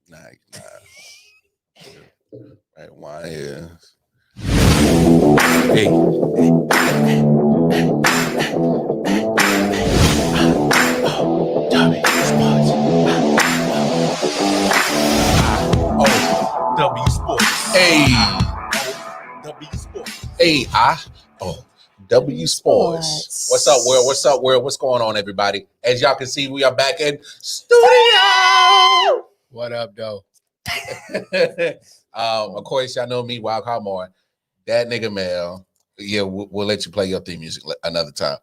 Nah. Right, why is hey. I.O.W Sports. I.O.W Sports. Hey. I.O.W Sports. Hey. I.O.W Sports. What's up, world? What's up, world? What's going on, everybody? As y'all can see, we are back in studio. What up, though? Of course, y'all know me, Wild Cowboy. That nigga Mel. Yeah, we'll let you play your theme music another time.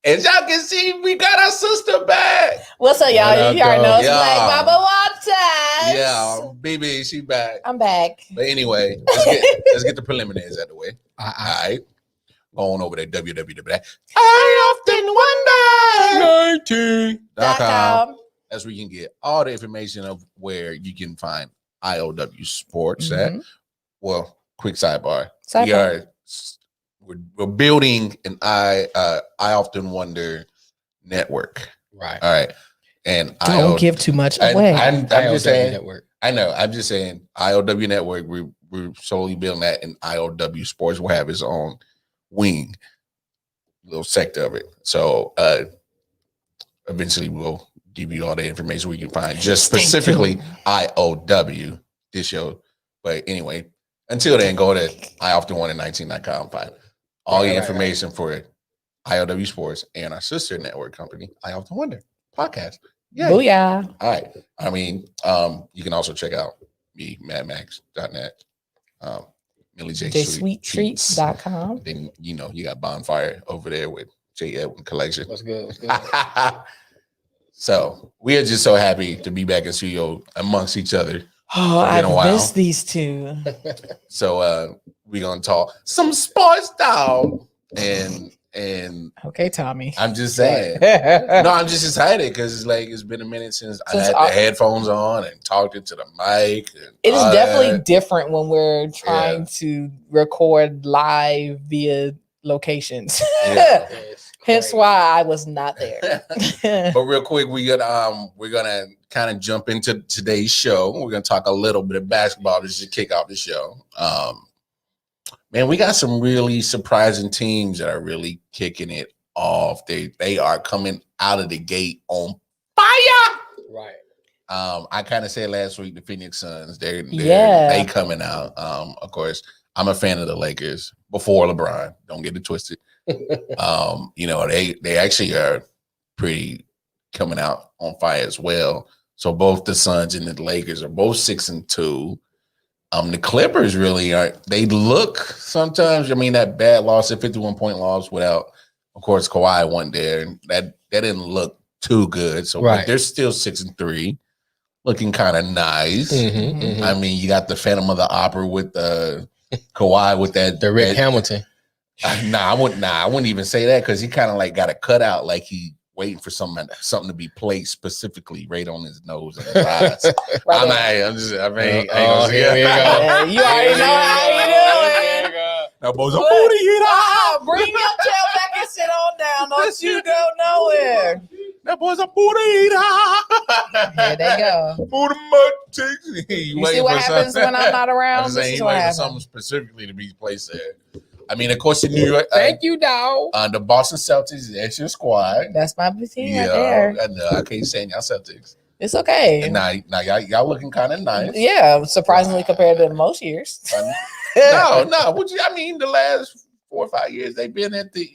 As y'all can see, we got our sister back. What's up, y'all? You already know it's Yeah. Black Mama Waters. Yeah, baby, she back. I'm back. But anyway, let's get the preliminaries out of the way. All right. Going over to www. I often wonder. That's where you can get all the information of where you can find I.O.W Sports at. Well, quick sidebar. We're building an I often wonder network. Right. All right. And don't give too much away. I'm just saying. Network. I know. I'm just saying. I.O.W network. We're solely building that, and I.O.W Sports will have its own wing, little sector of it. So eventually we'll give you all the information we can find, just specifically I.O.W this show. But anyway, until then, go to ioftenwonder19.com. Find all your information for I.O.W Sports and our sister network company, I Often Wonder podcast. Yeah. Booyah. All right. I mean, you can also check out me, madmax.net. Millie J JSweetTreats.com. Then you got Bonfire over there with J. Edwin Collection. What's good? So we are just so happy to be back in studio amongst each other. Oh, I've missed these two. So we're gonna talk some sports dog. And okay, Tommy. I'm just saying. No, I'm just excited because it's been a minute since I had the headphones on and talked into the mic. It is definitely different when we're trying to record live via locations. Yeah. Hence why I was not there. But real quick, we're gonna kind of jump into today's show. We're gonna talk a little bit of basketball just to kick off the show. Man, we got some really surprising teams that are really kicking it off. They are coming out of the gate on fire. Right. I kind of said last week the Phoenix Suns. They coming out. Of course, I'm a fan of the Lakers before LeBron. Don't get it twisted. They actually are pretty coming out on fire as well. So both the Suns and the Lakers are both 6-2. The Clippers really aren't. They look sometimes. I mean, that bad loss, that 51-point loss without, of course, Kawhi wasn't there. That didn't look too good. So but they're still 6-3, looking kind of nice. I mean, you got the Phantom of the Opera with Kawhi with that. The Rick Hamilton. I wouldn't even say that because he kind of got a cutout, like he waiting for something to be placed specifically right on his nose and his eyes. Here we go. You already know how you doing. That boy's a booty eater. Bring your tail back and sit on down. Don't you go nowhere. That boy's a booty eater. There they go. Booty you see what happens when I'm not around? I'm saying he's waiting for something specifically to be placed there. I mean, of course, in New York. Thank you, dog. The Boston Celtics, that's your squad. That's my team right there. I can't say y'all Celtics. It's okay. And now y'all looking kind of nice. Yeah, surprisingly compared to most years. No. I mean, the last 4 or 5 years they've been at the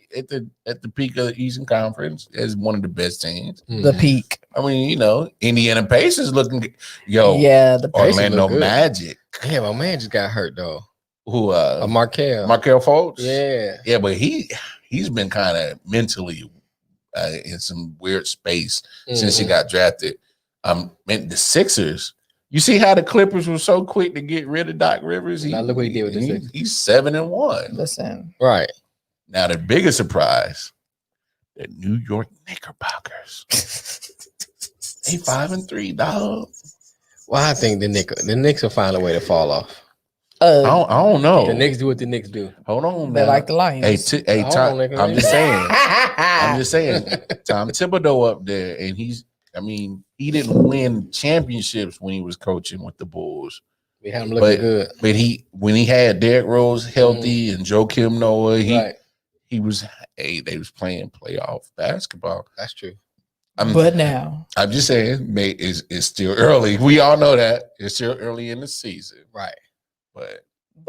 peak of the Eastern Conference as one of the best teams. The peak. I mean, Indiana Pacers looking. The Orlando Magic. Yeah, my man just got hurt though. Who? Markelle Fultz. Yeah, but he's been kind of mentally in some weird space since he got drafted. The Sixers. You see how the Clippers were so quick to get rid of Doc Rivers? Now look what he did with the Sixers. He's 7-1. Listen, right now the biggest surprise, the New York Knickerbockers. They 5-3, dog. Well, I think the Knicks will find a way to fall off. I don't know. The Knicks do what the Knicks do. Hold on, they like the Lions. Tom, I'm just saying. Tom Thibodeau up there, and he's I mean, he didn't win championships when he was coaching with the Bulls. We had him looking good. But when he had Derrick Rose healthy and Joakim Noah, they was playing playoff basketball. That's true. But now I'm just saying, it's still early. We all know that it's still early in the season, right? But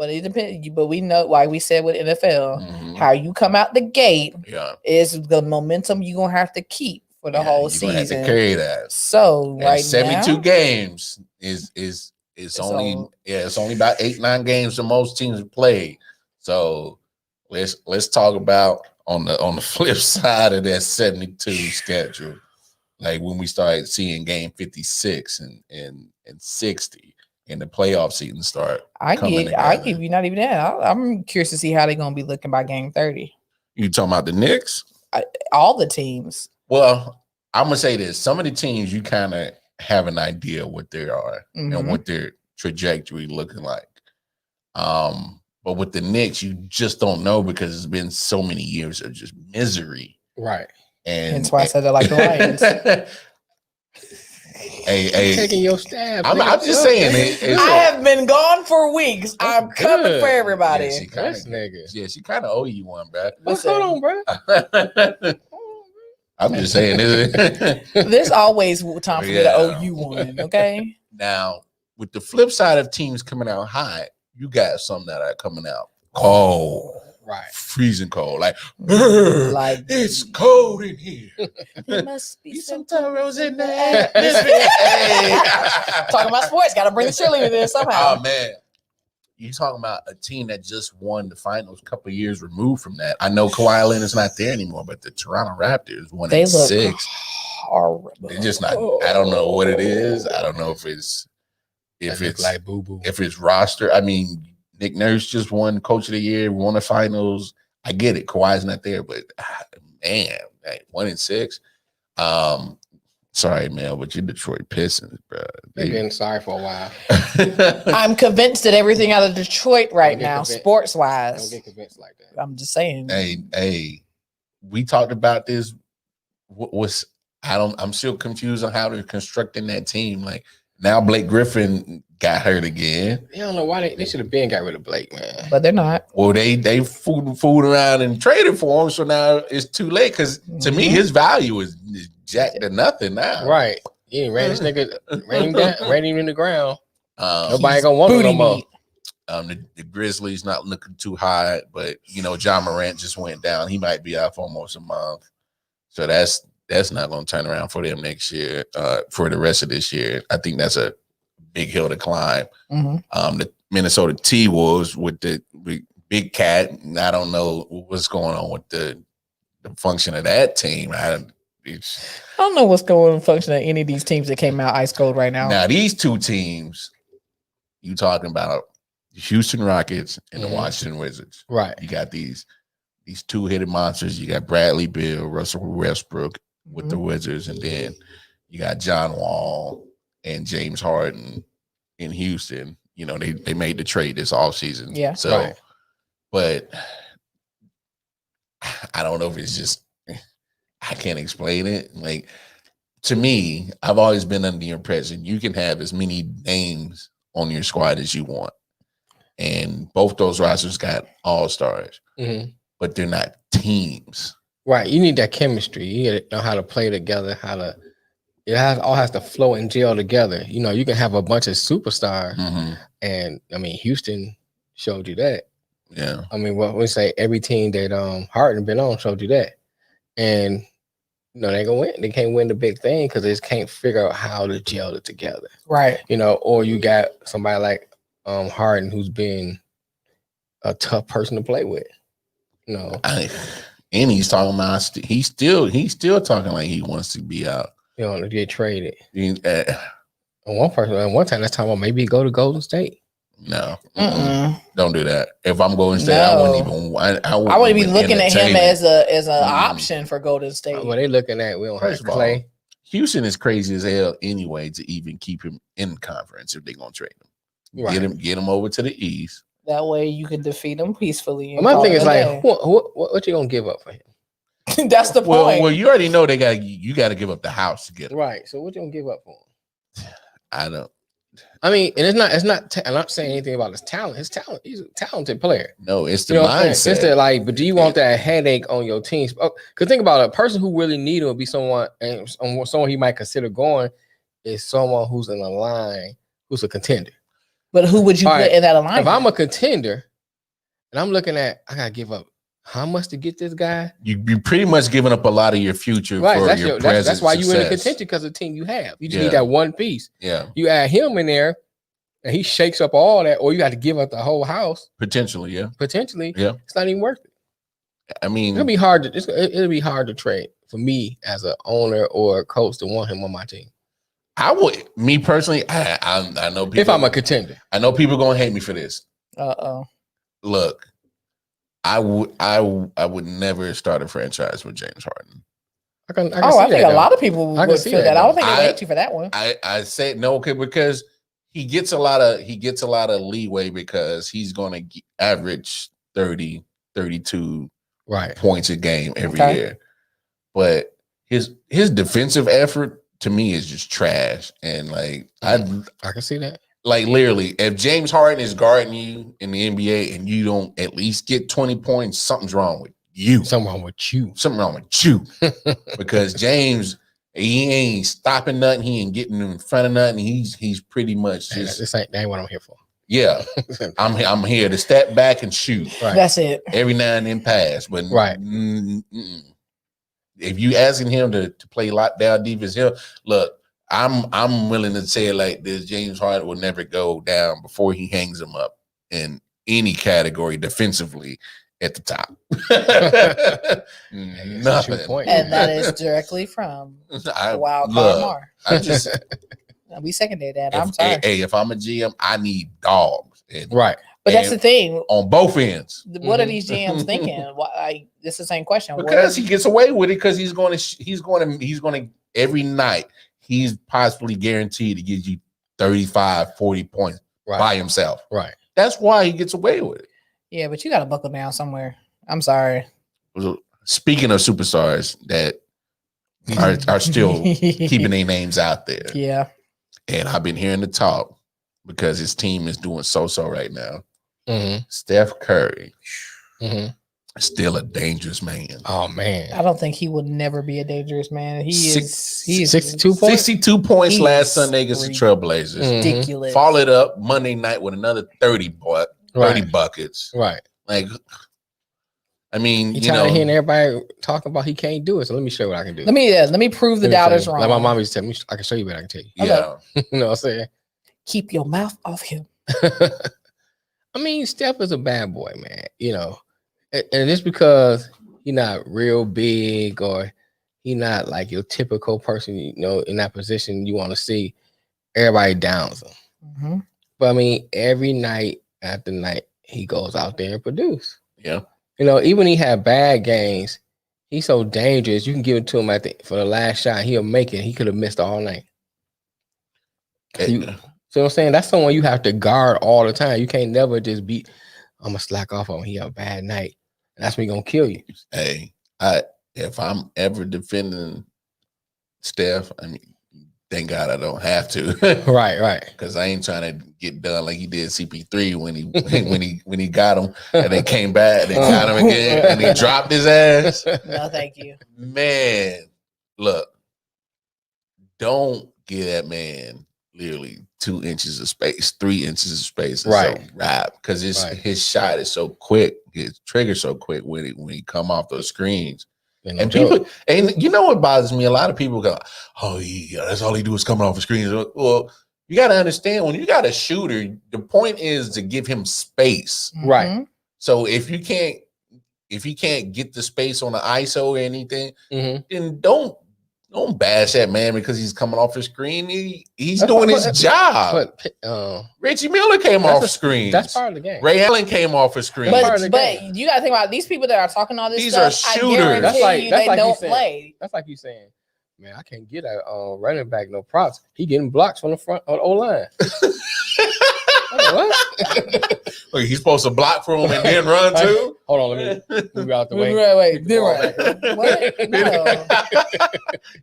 it depends. But we know, like we said with NFL, how you come out the gate is the momentum you're gonna have to keep for the whole season. Have to carry that. So right 72 now, games it's only about 8-9 games that most teams play. So let's talk about on the flip side of that 72 schedule, like when we started seeing game 56 and 60 and the playoff season start. I give you not even that. I'm curious to see how they're gonna be looking by game 30. You talking about the Knicks? All the teams. Well, I'm gonna say this: some of the teams you kind of have an idea what they are and what their trajectory looking like. But with the Knicks, you just don't know because it's been so many years of just misery. Right. And that's why I said that like the Lions. Hey, taking your stab. I'm just saying it. I have been gone for weeks. I'm coming for everybody. Yeah, she kind of owe you one, bro. What's going on, bro? I'm just saying there's always time for me to owe you one. Okay. Now, with the flip side of teams coming out hot, you got some that are coming out cold. Right. Freezing cold. Like it's cold in here. There must be some Toros in there. Talking about sports, gotta bring the cheerleader there somehow. Oh man. You talking about a team that just won the finals a couple of years removed from that. I know Kawhi Leonard's not there anymore, but the Toronto Raptors won in 6. Horrible. They're just not. I don't know what it is. I don't know if it's like boo boo. If it's roster. I mean, Nick Nurse just won Coach of the Year, won the finals. I get it. Kawhi's not there, but man, 1 in 6. Sorry, Mel, but you're Detroit Pistons, bro. They've been sorry for a while. I'm convinced that everything out of Detroit right now, sports wise. Don't get convinced like that. I'm just saying. Hey, we talked about this. I'm still confused on how they're constructing that team. Like now, Blake Griffin got hurt again. I don't know why they should have been got rid of Blake, man. But they're not. Well, they fooled around and traded for him, so now it's too late. Because to me, his value is jacked to nothing now. Right? Yeah, ran this nigga, ran him in the ground. Nobody gonna want him no more. The Grizzlies not looking too hot, but John Morant just went down. He might be out for almost a month, so that's not going to turn around for them next year. For the rest of this year, I think that's a big hill to climb. The Minnesota T-Wolves with the Big Cat. I don't know what's going on with the function of that team. I don't know what's going on function of any of these teams that came out ice cold right now. Now these two teams, you talking about the Houston Rockets and the Washington Wizards. Right. You got these two-headed monsters. You got Bradley Beal, Russell Westbrook with the Wizards, and then you got John Wall and James Harden in Houston. They made the trade this offseason. Yeah. So, but I don't know if it's just I can't explain it. Like to me, I've always been under the impression you can have as many names on your squad as you want. And both those rosters got all-stars, but they're not teams. Right. You need that chemistry. You need to know how to play together, all has to flow and gel together. You can have a bunch of superstars, and I mean, Houston showed you that. Yeah. I mean, what we say, every team that Harden been on showed you that. And they gonna win. They can't win the big thing because they just can't figure out how to gel it together. Right. Or you got somebody like Harden who's been a tough person to play with. And he's talking about he's still talking like he wants to be out. To get traded. One time that's talking about maybe go to Golden State. No, don't do that. If I'm Golden State, I wouldn't be looking at him as an option for Golden State. Well, they looking at we don't have Clay. Houston is crazy as hell anyway to even keep him in conference if they're gonna trade him. Right. Get him over to the East. That way you can defeat him peacefully. My thing is like, what you gonna give up for him? That's the point. Well, you already know you got to give up the house to get him. Right. So what you gonna give up for him? I don't. I mean, and I'm not saying anything about his talent. He's a talented player. No, it's the You know mindset. It's that, like, but do you want that headache on your team? Because think about it, a person who really need him would be someone, and someone he might consider going is someone who's in a line, who's a contender. But who would you put in that alignment? If I'm a contender and I'm looking at, I gotta give up how much to get this guy? You pretty much giving up a lot of your future for your present. That's why success. you in the contention, because of the team you have. You just need that one piece. Yeah. You add him in there, and he shakes up all that, or you got to give up the whole house. Potentially, yeah. Yeah. It's not even worth it. I mean, it'll be hard to trade for me as an owner or a coach to want him on my team. I would, me personally, I know people. If I'm a contender, I know people gonna hate me for this. Look, I would never start a franchise with James Harden. I think a lot of people would feel that. I don't think they hate you for that one. I say no, okay, because he gets a lot of leeway because he's gonna average 30, 32 points a game every year. But his defensive effort to me is just trash. And like I can see that. Like literally, if James Harden is guarding you in the NBA and you don't at least get 20 points, something's wrong with you. Something wrong with you. Because James, he ain't stopping nothing. He ain't getting in front of nothing. He's pretty much just that ain't what I'm here for. Yeah, I'm here to step back and shoot. Right. That's it. Every now and then pass, but if you asking him to play lockdown defense, look. I'm willing to say it like this: James Harden will never go down before he hangs him up in any category defensively at the top. Nothing. And that is directly from Wild Card Mar. I just we seconded that. I'm sorry. Hey, if I'm a GM, I need dogs. But that's the thing on both ends. What are these GMs thinking? Why? This is the same question. Because he gets away with it because he's going to every night. He's possibly guaranteed to give you 35, 40 points by himself. Right. That's why he gets away with it. Yeah, but you got to buckle down somewhere. I'm sorry. Speaking of superstars that are still keeping their names out there. Yeah. And I've been hearing the talk because his team is doing so right now. Mm-hmm. Steph Curry. Mm-hmm. Still a dangerous man. Oh man, I don't think he would never be a dangerous man. He is 62 points. 62 points last Sunday against the Trailblazers. Ridiculous. Followed up Monday night with another 30 buckets. Right. Like, I mean, you tired of hearing everybody talking about he can't do it. So let me show you what I can do. Let me prove the doubters wrong. Like my mom used to tell me, I can show you what I can tell you. Yeah. You know what I'm saying? Keep your mouth off him. I mean, Steph is a bad boy, man. You know. And it's because he's not real big or he's not like your typical person, you know, in that position you want to see. Everybody downs him. Mm-hmm. But I mean, every night after night, he goes out there and produce. Yeah. You know, even when he had bad games, he's so dangerous. You can give it to him for the last shot. He'll make it. He could have missed all night. So what I'm saying? That's someone you have to guard all the time. You can't never just beat. I'm gonna slack off on him. He have a bad night. That's me gonna kill you. Hey, if I'm ever defending Steph, I mean, thank God I don't have to. Right. Because I ain't trying to get done like he did CP3 when he got him and they came back and got him again and he dropped his ass. No, thank you. Man, look, don't give that man literally 2 inches of space, 3 inches of space. Right. So rap because his shot is so quick, his trigger so quick when he come off those screens. And people, and you know what bothers me? A lot of people go, "Oh yeah, that's all he do is coming off the screens." Well, you got to understand when you got a shooter, the point is to give him space, right? So if you can't get the space on the ISO or anything, then don't bash that man because he's coming off the screen. He's doing his job. But Reggie Miller came off screen. That's part of the game. Ray Allen came off a screen. But you got to think about these people that are talking all this these stuff. These are shooters. They don't play. That's like you saying, man, I can't get a running back no props. He getting blocks from the front of the O-line. What? Look, he's supposed to block for him and then run too. Hold on, let me move out the way. Wait, Get the ball back. what? No.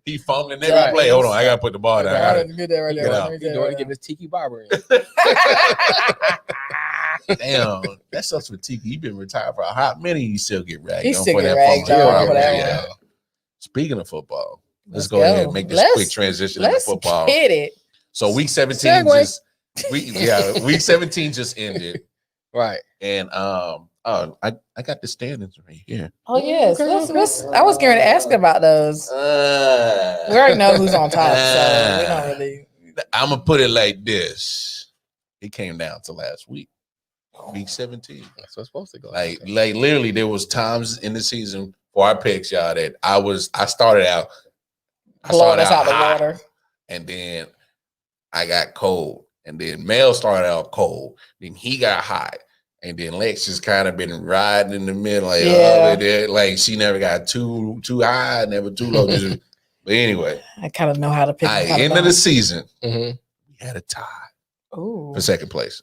He fumbling every play. Hold on, I gotta put the ball down. I get that right Get there. out. Let me He's get doing that to get his Tiki Barber in. Damn, that sucks for Tiki. He been retired for a hot minute. He still get ragged. He on still for get that ragged fumbling on problem. for that Yeah. one. Speaking of football, let's Let's go ahead go. and make this Let's- quick transition into Let's football. get it. So week 17 Segue. just week 17 just ended. Right. And I got the standings right here. Oh yes. Okay, Let's I was going to ask about those. We already know who's on top, so we don't really. I'm gonna put it like this. It came down to last week. Week 17. That's what's supposed to go. Like literally there was times in the season for our picks, y'all, that I started out Blowing us out the hot, water. and then I got cold, and then Mel started out cold, then he got hot, and then Lex just kind of been riding in the middle, like like she never got too high, never too low. But anyway, I kind of know how to pick. at the end of the season, Mm-hmm. we had a tie Ooh. for second place.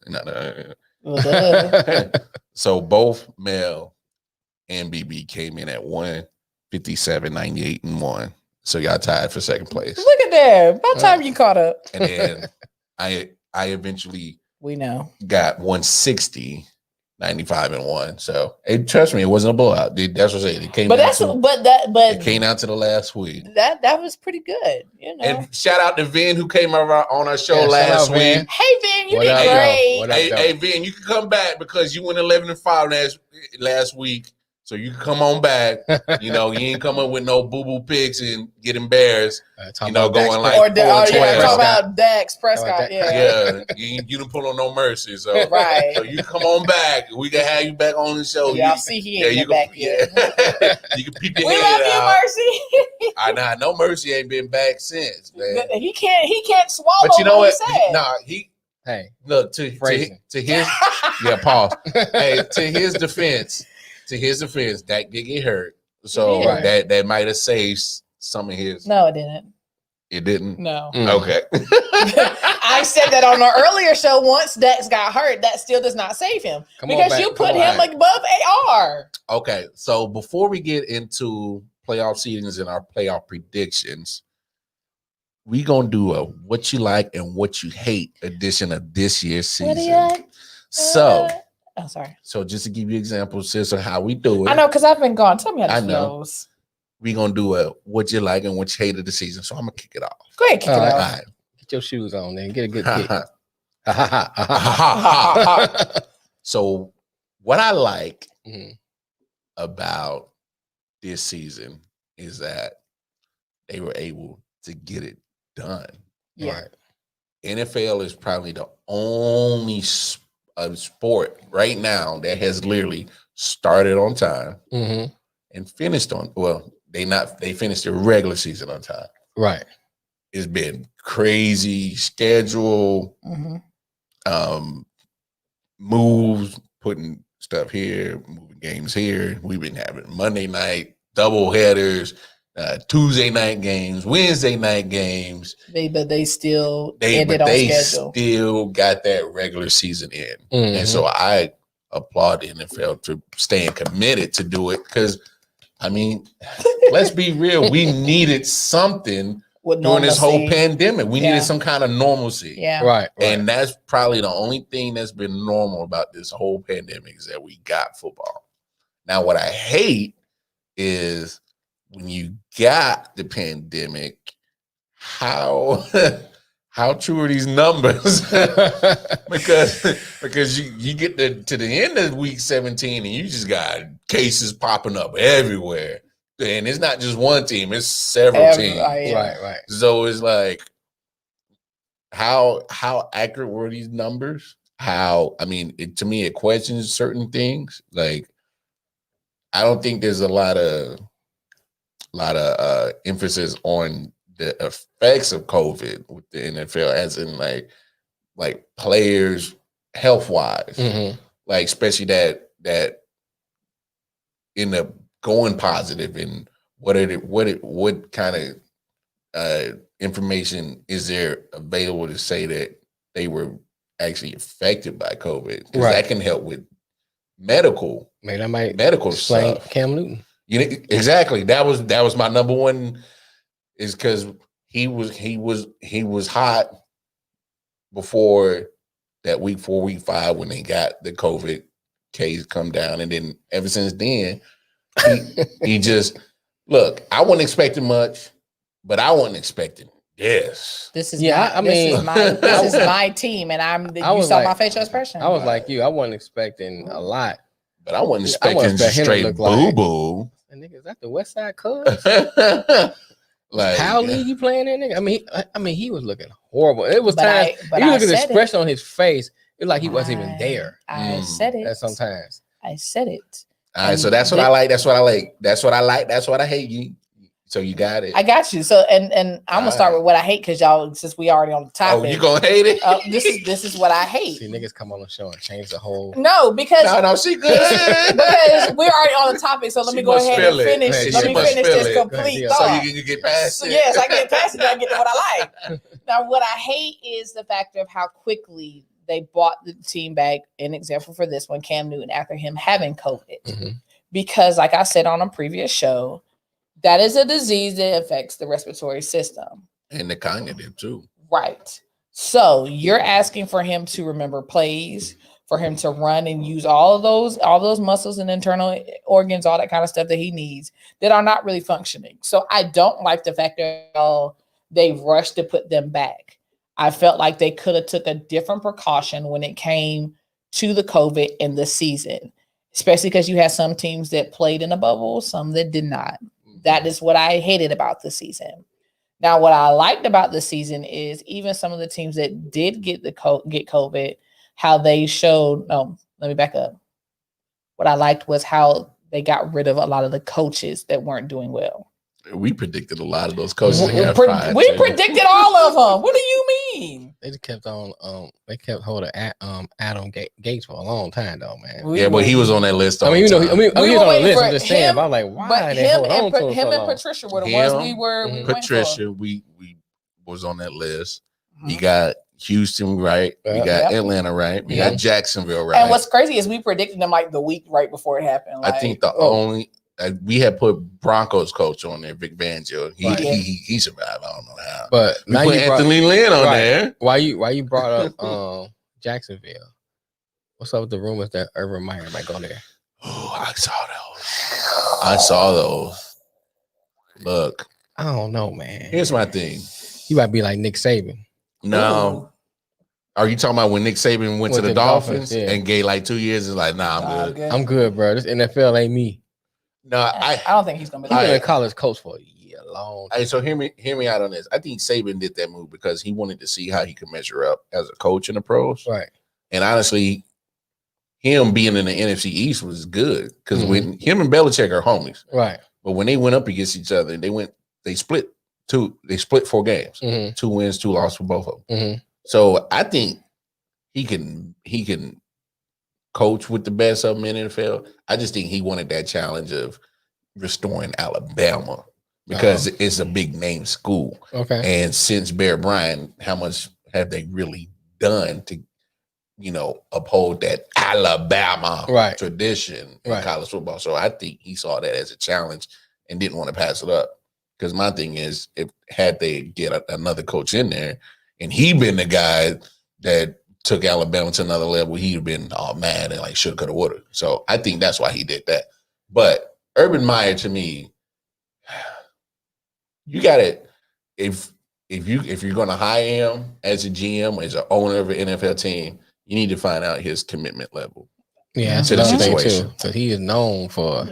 Well, duh. So both Mel and BB came in at 157, 98, and 1. So y'all tied for second place. Look at that. About time you caught up. And then I eventually We know. got 160, 95, and 1. So trust me, it wasn't a blowout. That's what I said. It came But down that's to, but it came down to the last week. that was pretty good. You know. And shout out to Vin who came over on our show Yeah, shout last out, Vin. week. Hey Vin, you What did up, great. What up, though? Hey Vin, you can come back because you went 11-5 last week. So you can come on back. You know, you ain't coming with no boo-boo picks and get embarrassed. Talking know, about going Dax like Or 4-12. talk about Dax Prescott. Dax Yeah. Yeah, you didn't put on no mercy. So, Right. so you come on back. We can have you back on the show. Y'all see he ain't you been back yet. Yeah. You can peep your We head love you, out. Mercy. I know Mercy ain't been back since, man. He can't swallow. But you know what? He Hey, Look to his pause. Hey, to his defense, Dak did get hurt, so Right. that might have saved some of his. No, it didn't. It didn't. No. Okay. I said that on the earlier show. Once Dax got hurt, that still does not save him because you put him above AR. Okay, so before we get into playoff seedings and our playoff predictions, we gonna do a what you like and what you hate edition of this year's season. So, sorry. So just to give you examples, sis, of how we do it. I know because I've been gone. Tell me how this I know. flows. We gonna do a what you like and what you hate of the season. So I'm gonna kick it off. Go ahead, kick it All off. right. Get your shoes on and get a good Ha, kick. ha. So what I like about this season is that they were able to get it done. Yeah. Right. NFL is probably the only sport right now that has literally started on time and finished on. Well, they finished their regular season on time. Right. It's been crazy schedule, moves, putting stuff here, moving games here. We've been having Monday night double headers, Tuesday night games, Wednesday night games. But they still ended on schedule. Still got that regular season in, and so I applaud the NFL to staying committed to do it because, I mean, let's be real, we needed something. During this whole pandemic, we needed some kind of normalcy. Yeah. Right. And that's probably the only thing that's been normal about this whole pandemic is that we got football. Now, what I hate is when you got the pandemic, how true are these numbers? because you get to the end of week 17 and you just got cases popping up everywhere. And it's not just one team, it's several teams. Right. So it's like, how accurate were these numbers? To me, it questions certain things. Like, I don't think there's a lot of emphasis on the effects of COVID with the NFL, as in like players health wise, like especially that end up going positive, and what kind of information is there available to say that they were actually affected by COVID, because that can help with medical stuff. Cam Newton. Exactly. That was my number one, is because he was hot before that week 4, week 5 when they got the COVID case come down, and then ever since then, he just look. I wasn't expecting much, but I wasn't expecting this. This is my team, and you saw my facial expression. I was like you. I wasn't expecting a lot, but I wasn't expecting straight boo boo. And nigga, is that the West Side Cubs? Like, how league you playing in, nigga? I mean, he was looking horrible. It was times you look at the expression on his face. It was like he wasn't even there. I said it. Sometimes I said it. All right, so that's what I like. That's what I like. That's what I like. That's what I hate. You. So you got it. I got you. So and I'm gonna start with what I hate, because y'all, since we already on the topic. Oh, you gonna hate it? This is what I hate. See, niggas come on the show and change the whole. No, because she good. Because we're already on the topic. So let me go ahead and finish. Let me finish this complete thought. So you can get past it. Yes, I get past it. I get to what I like. Now, what I hate is the factor of how quickly they brought the team back. An example for this one, Cam Newton, after him having COVID, because like I said on a previous show, that is a disease that affects the respiratory system. And the cognitive too. Right. So you're asking for him to remember plays, for him to run and use all those muscles and internal organs, all that kind of stuff that he needs that are not really functioning. So I don't like the fact that they rushed to put them back. I felt like they could have took a different precaution when it came to the COVID in the season, especially because you had some teams that played in a bubble, some that did not. That is what I hated about the season. Now, what I liked about the season is even some of the teams that did get COVID, how they showed. No, let me back up. What I liked was how they got rid of a lot of the coaches that weren't doing well. We predicted a lot of those coaches. We predicted all of them. What do you mean? They just kept on. They kept holding Adam Gates for a long time, though, man. But he was on that list. He was on the list. I'm just saying. But I'm like, why? But him and Patricia were the ones we were. Patricia, we was on that list. We got Houston right. We got Atlanta right. We got Jacksonville right. And what's crazy is we predicted them like the week right before it happened. I think we had put Broncos coach on there, Vic Fangio. He survived. I don't know how. But we put Anthony Lynn on there. Why you brought up Jacksonville? What's up with the rumors that Urban Meyer might go there? Oh, I saw those. Look, I don't know, man. Here's my thing. You might be like Nick Saban. No. Ooh. Are you talking about when Nick Saban went to the Dolphins and gave like 2 years? It's like, nah, I'm good. I'm good, bro. This NFL ain't me. No, I don't think he's gonna be. He's been a college coach for a year long. So hear me out on this. I think Saban did that move because he wanted to see how he could measure up as a coach in the pros. Right. And honestly, him being in the NFC East was good because when him and Belichick are homies. Right. But when they went up against each other, they split 4 games, 2 wins, 2 losses for both of them. So I think he can coach with the best of them in the NFL. I just think he wanted that challenge of restoring Alabama because it's a big name school. Okay. And since Bear Bryant, how much have they really done to, uphold that Alabama tradition in college football? So I think he saw that as a challenge and didn't want to pass it up. Because my thing is, had they get another coach in there and he been the guy that took Alabama to another level, he'd have been all mad and like shoulda, coulda, woulda. So I think that's why he did that. But Urban Meyer, to me, you got it. If you're gonna hire him as a GM, as an owner of an NFL team, you need to find out his commitment level. Yeah, to the situation. So he is known for. I'm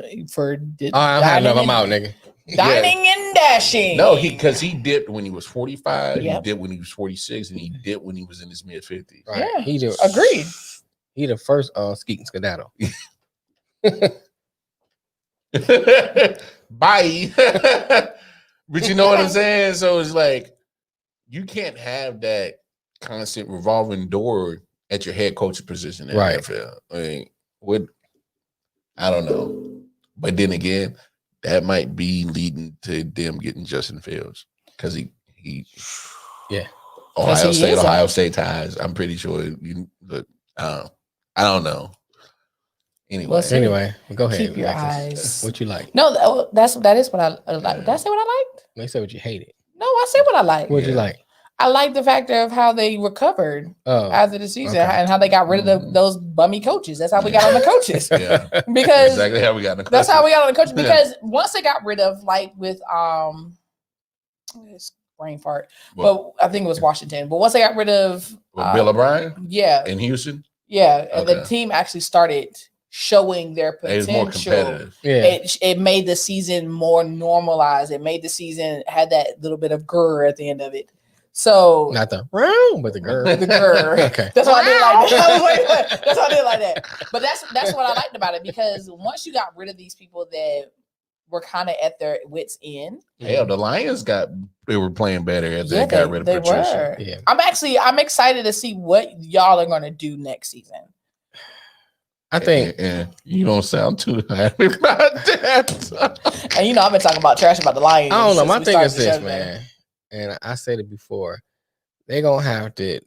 out, nigga. Dining and dashing. No, because he dipped when he was 45, he dipped when he was 46, and he dipped when he was in his mid-50s. Right. Yeah, agreed. He the first skeet and skedaddle. Bye. But you know what I'm saying? So it's like, you can't have that constant revolving door at your head coaching position in the NFL. I mean, I don't know. But then again, that might be leading to them getting Justin Fields because he Ohio State ties. I'm pretty sure. I don't know. Anyway, go ahead. Keep your eyes. What you like? No, that is what I like. Did I say what I liked? They said what you hated. No, I said what I liked. What'd you like? I like the fact of how they recovered after the season and how they got rid of those bummy coaches. That's how we got on the coaches. Yeah, because exactly how we got on the coaches. That's how we got on the coaches. Because once they got rid of with this brain fart, but I think it was Washington. But once they got rid of Bill O'Brien, in Houston, and the team actually started showing their potential. It was more competitive. It made the season more normalized. It made the season had that little bit of grr at the end of it. So not the round, but the grr. The grr. Okay. That's why I did like that. That's why I did like that. But that's what I liked about it, because once you got rid of these people that were kind of at their wits' end. Hell, the Lions they were playing better after they got rid of Patricia. Yeah. I'm excited to see what y'all are gonna do next season. I think you don't sound too happy about that. And I've been talking about trash about the Lions. I don't know. My thing is this, man. And I said it before, they're going to have to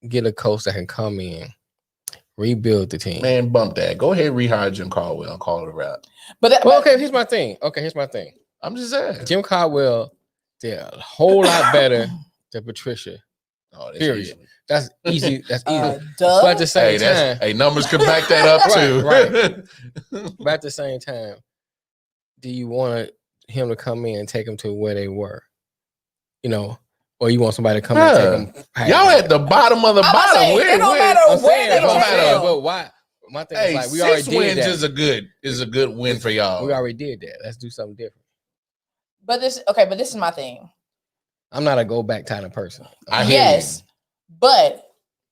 get a coach that can come in, rebuild the team. Man, bump that. Go ahead, rehire Jim Caldwell and call it a wrap. Okay, here's my thing. I'm just saying. Jim Caldwell did a whole lot better than Patricia. Oh, period. Easy. That's easy. That's easy. But at the same time, numbers can back that up too. Right. But at the same time, do you want him to come in and take them to where they were? Or you want somebody to come and take them? Y'all at the bottom of the bottom. It don't matter where. It don't matter. But why? My thing is like we already did wins that. is a good win for y'all. We already did that. Let's do something different. But this is my thing. I'm not a go back kind of person. Yes, but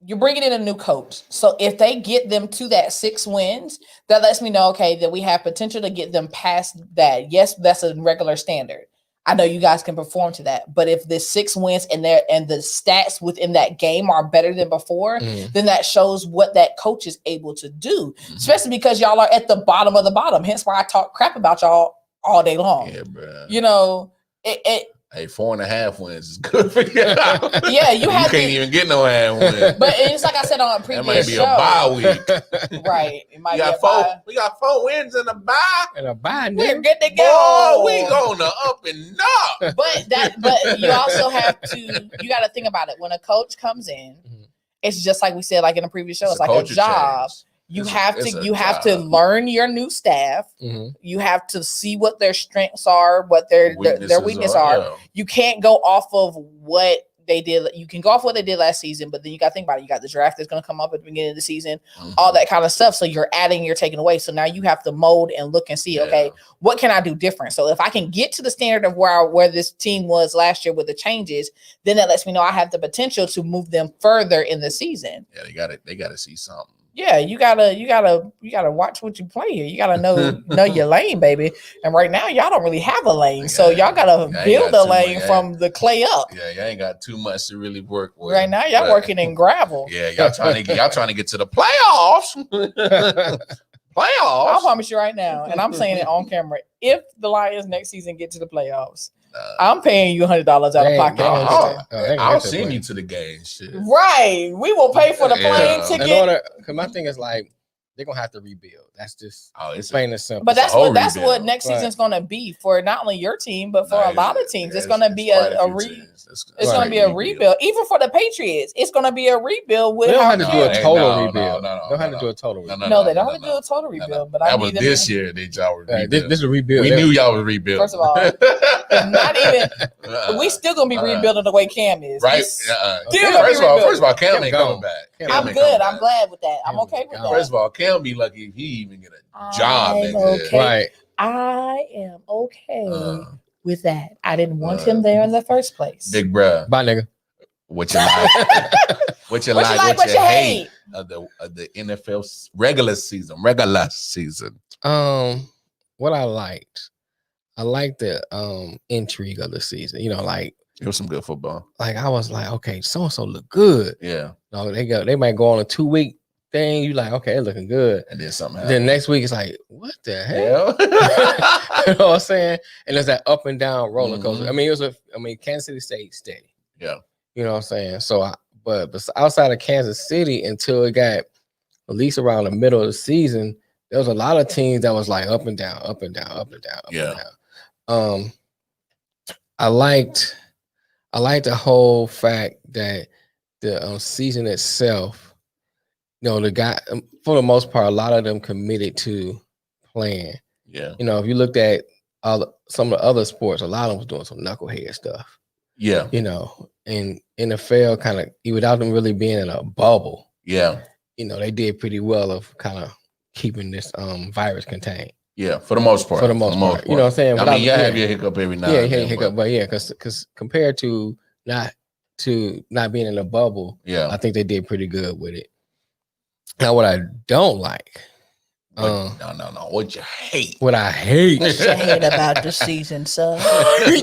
you're bringing in a new coach. So if they get them to that 6 wins, that lets me know, that we have potential to get them past that. Yes, that's a regular standard. I know you guys can perform to that, but if the 6 wins and the stats within that game are better than before, then that shows what that coach is able to do. Especially because y'all are at the bottom of the bottom. Hence why I talk crap about y'all all day long. Yeah, bro. Hey, 4.5 wins is good for you. Yeah, you can't even get no half win. But it's like I said on a previous that might be show. a bye week. Right. It might be a four. bye. We got 4 wins and a bye. We're good to go. Boy, we going to up and up. But you also have to. You got to think about it. When a coach comes in, it's just like we said, like in a previous show. It's like a job. Change. You have to learn your new staff. You have to see what their strengths are, what their weaknesses are. Yeah. You can't go off of what they did. You can go off what they did last season, but then you got to think about it. You got the draft that's going to come up at the beginning of the season, all that kind of stuff. So you're adding, you're taking away. So now you have to mold and look and see, okay, what can I do different? So if I can get to the standard of where this team was last year with the changes, then that lets me know I have the potential to move them further in the season. Yeah, they gotta see something. Yeah, you gotta watch what you play here. You gotta know your lane, baby. And right now, y'all don't really have a lane, so y'all gotta build a lane from the clay up. Yeah, y'all ain't got too much to really work with. Right now, y'all working in gravel. Yeah, y'all trying to get to the playoffs. Playoffs. I promise you right now, and I'm saying it on camera. If the Lions next season get to the playoffs, I'm paying you $100 out of pocket. I'll send you to the game. Shit. Right. We will pay for the plane ticket. Because my thing is like, they're going to have to rebuild. That's just it's plain and simple. But that's what next season's going to be for not only your team, but for a lot of teams. It's going to be it's going to be a rebuild. Even for the Patriots, it's going to be a rebuild. They don't have to do a total rebuild. They don't have to do a total rebuild. No, they don't have to do a total rebuild. But that was this year. Y'all were this is a rebuild. We knew y'all was rebuilding. First of all, not even. We still going to be rebuilding the way Cam is. Right. First of all, Cam ain't coming back. I'm good. I'm glad with that. I'm okay with that. First of all, Cam be lucky if he even get a job. Right. I am okay with that. I didn't want him there in the first place. Big bruh. Bye, nigga. What you like? What you hate of the NFL regular season? What I liked the intrigue of the season. It was some good football. Like I was like, okay, so and so look good. Yeah. No, they might go on a 2-week thing. You like, okay, it's looking good. And then something happened. Then next week it's like, what the hell? You know what I'm saying? And there's that up and down roller coaster. I mean, Kansas City stayed steady. Yeah. You know what I'm saying? So, but outside of Kansas City, until it got at least around the middle of the season, there was a lot of teams that was like up and down, up and down, up and down, up and down. I liked the whole fact that the season itself, the guy, for the most part, a lot of them committed to playing. Yeah. If you looked at some of the other sports, a lot of them was doing some knucklehead stuff. Yeah. And NFL kind of, without them really being in a bubble. Yeah. They did pretty well of kind of keeping this virus contained. Yeah, for the most part. For the most part. You know what I'm saying? I mean, you have your hiccup every now and then. Yeah, hiccup, but because compared to not being in a bubble, yeah, I think they did pretty good with it. Now, what I don't like. No. What you hate? What I hate. What you hate about the season, son? Ooh,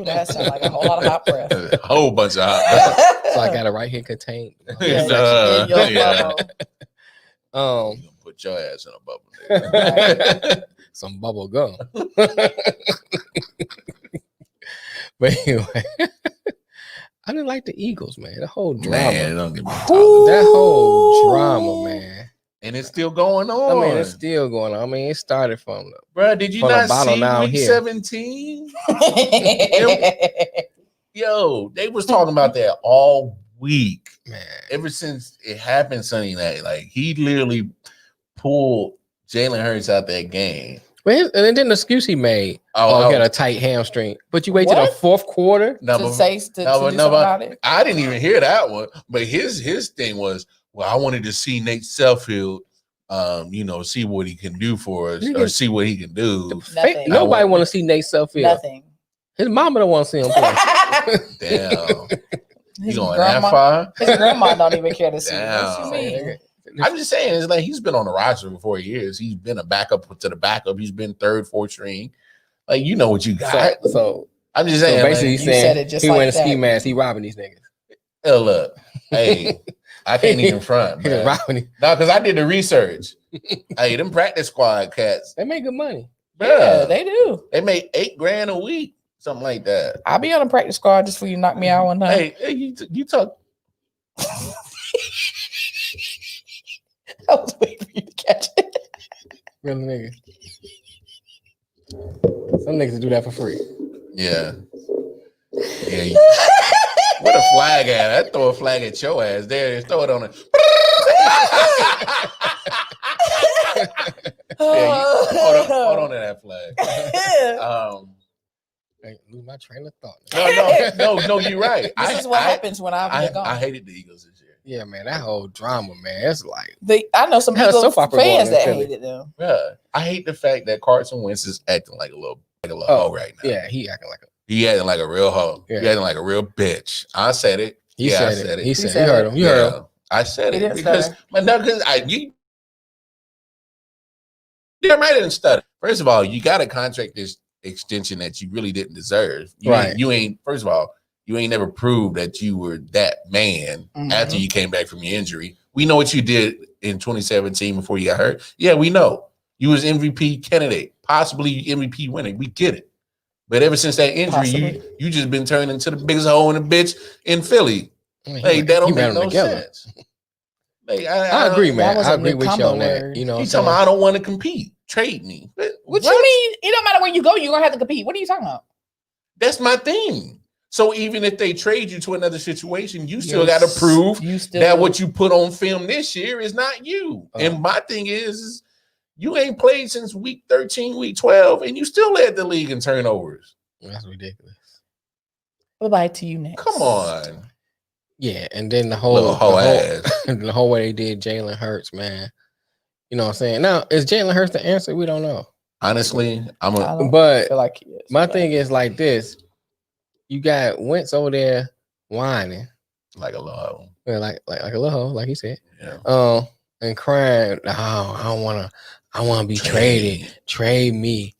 that sounds like a whole lot of hot breath. A whole bunch of hot breath. So I got it right here contained. Yeah. You gonna put your ass in a bubble. Some bubble gum. But anyway, I didn't like the Eagles, man. The whole drama. Man, don't get me that whole drama, man. And it's still going on. I mean, it's still going on. I mean, it started from the bro. Did you not see week here. 17? Yo, they was talking about that all week, man. Ever since it happened Sunday night, like he literally pulled Jalen Hurts out that game. And then the excuse he made, he got a tight hamstring. But you wait till the fourth quarter to say about it. I didn't even hear that one. But his thing was, well, I wanted to see Nate Sudfeld, see what he can do for us, or see what he can do. Nobody want to see Nate Sudfeld. Nothing. His mama don't want to see him play. Damn. You going that far? His grandma don't even care to see him. Damn. What you mean? I'm just saying, it's like he's been on the roster for 4 years. He's been a backup to the backup. He's been third, fourth string. Like, you know what you got. So I'm just saying. So basically, he's saying he wearing a ski mask. He robbing these niggas. Hell, look, hey, I can't even front. No, because I did the research. Hey, them practice squad cats, they make good money. Yeah, they do. They make $8,000 a week, something like that. I'll be on a practice squad just for you to knock me out one time. Hey, you talk. I was waiting for you to catch it. Real nigga. Some niggas do that for free. Yeah. Yeah. What a flag at? I throw a flag at your ass. There, throw it on it. Hold on to that flag. Lose my train of thought. No, you're right. This is what happens when I'm gone. I hated the Eagles this year. Yeah, man, that whole drama, man. It's like I know some Eagles fans that hated them. Yeah, I hate the fact that Carson Wentz is acting like a little hoe right now. Yeah, he acting like a real hoe. Yeah. He acting like a real bitch. I said it. I said it. He said it. You heard him. You heard him. I said it because I didn't stutter. First of all, you got a contract this extension that you really didn't deserve. You ain't. First of all, you ain't never proved that you were that man after you came back from your injury. We know what you did in 2017 before you got hurt. Yeah, we know you was MVP candidate, possibly MVP winning. We get it. But ever since that injury, you just been turned into the biggest hole in the bitch in Philly. That don't make no sense. I agree, man. I agree with you on that. You know, he's talking about I don't want to compete. Trade me. What you mean? It don't matter where you go, you're gonna have to compete. What are you talking about? That's my thing. So even if they trade you to another situation, you still got to prove that what you put on film this year is not you. And my thing is you ain't played since week 13, week 12, and you still led the league in turnovers. That's ridiculous. Bye-bye to you next. Come on. Yeah, and then the whole way they did Jalen Hurts, man. You know what I'm saying? Now, is Jalen Hurts the answer? We don't know. Honestly, but feel like he is, my thing is like this. You got Wentz over there whining. Like a little hoe. Yeah, like a little hoe, like he said. Yeah. And crying, I wanna be traded. Trade me.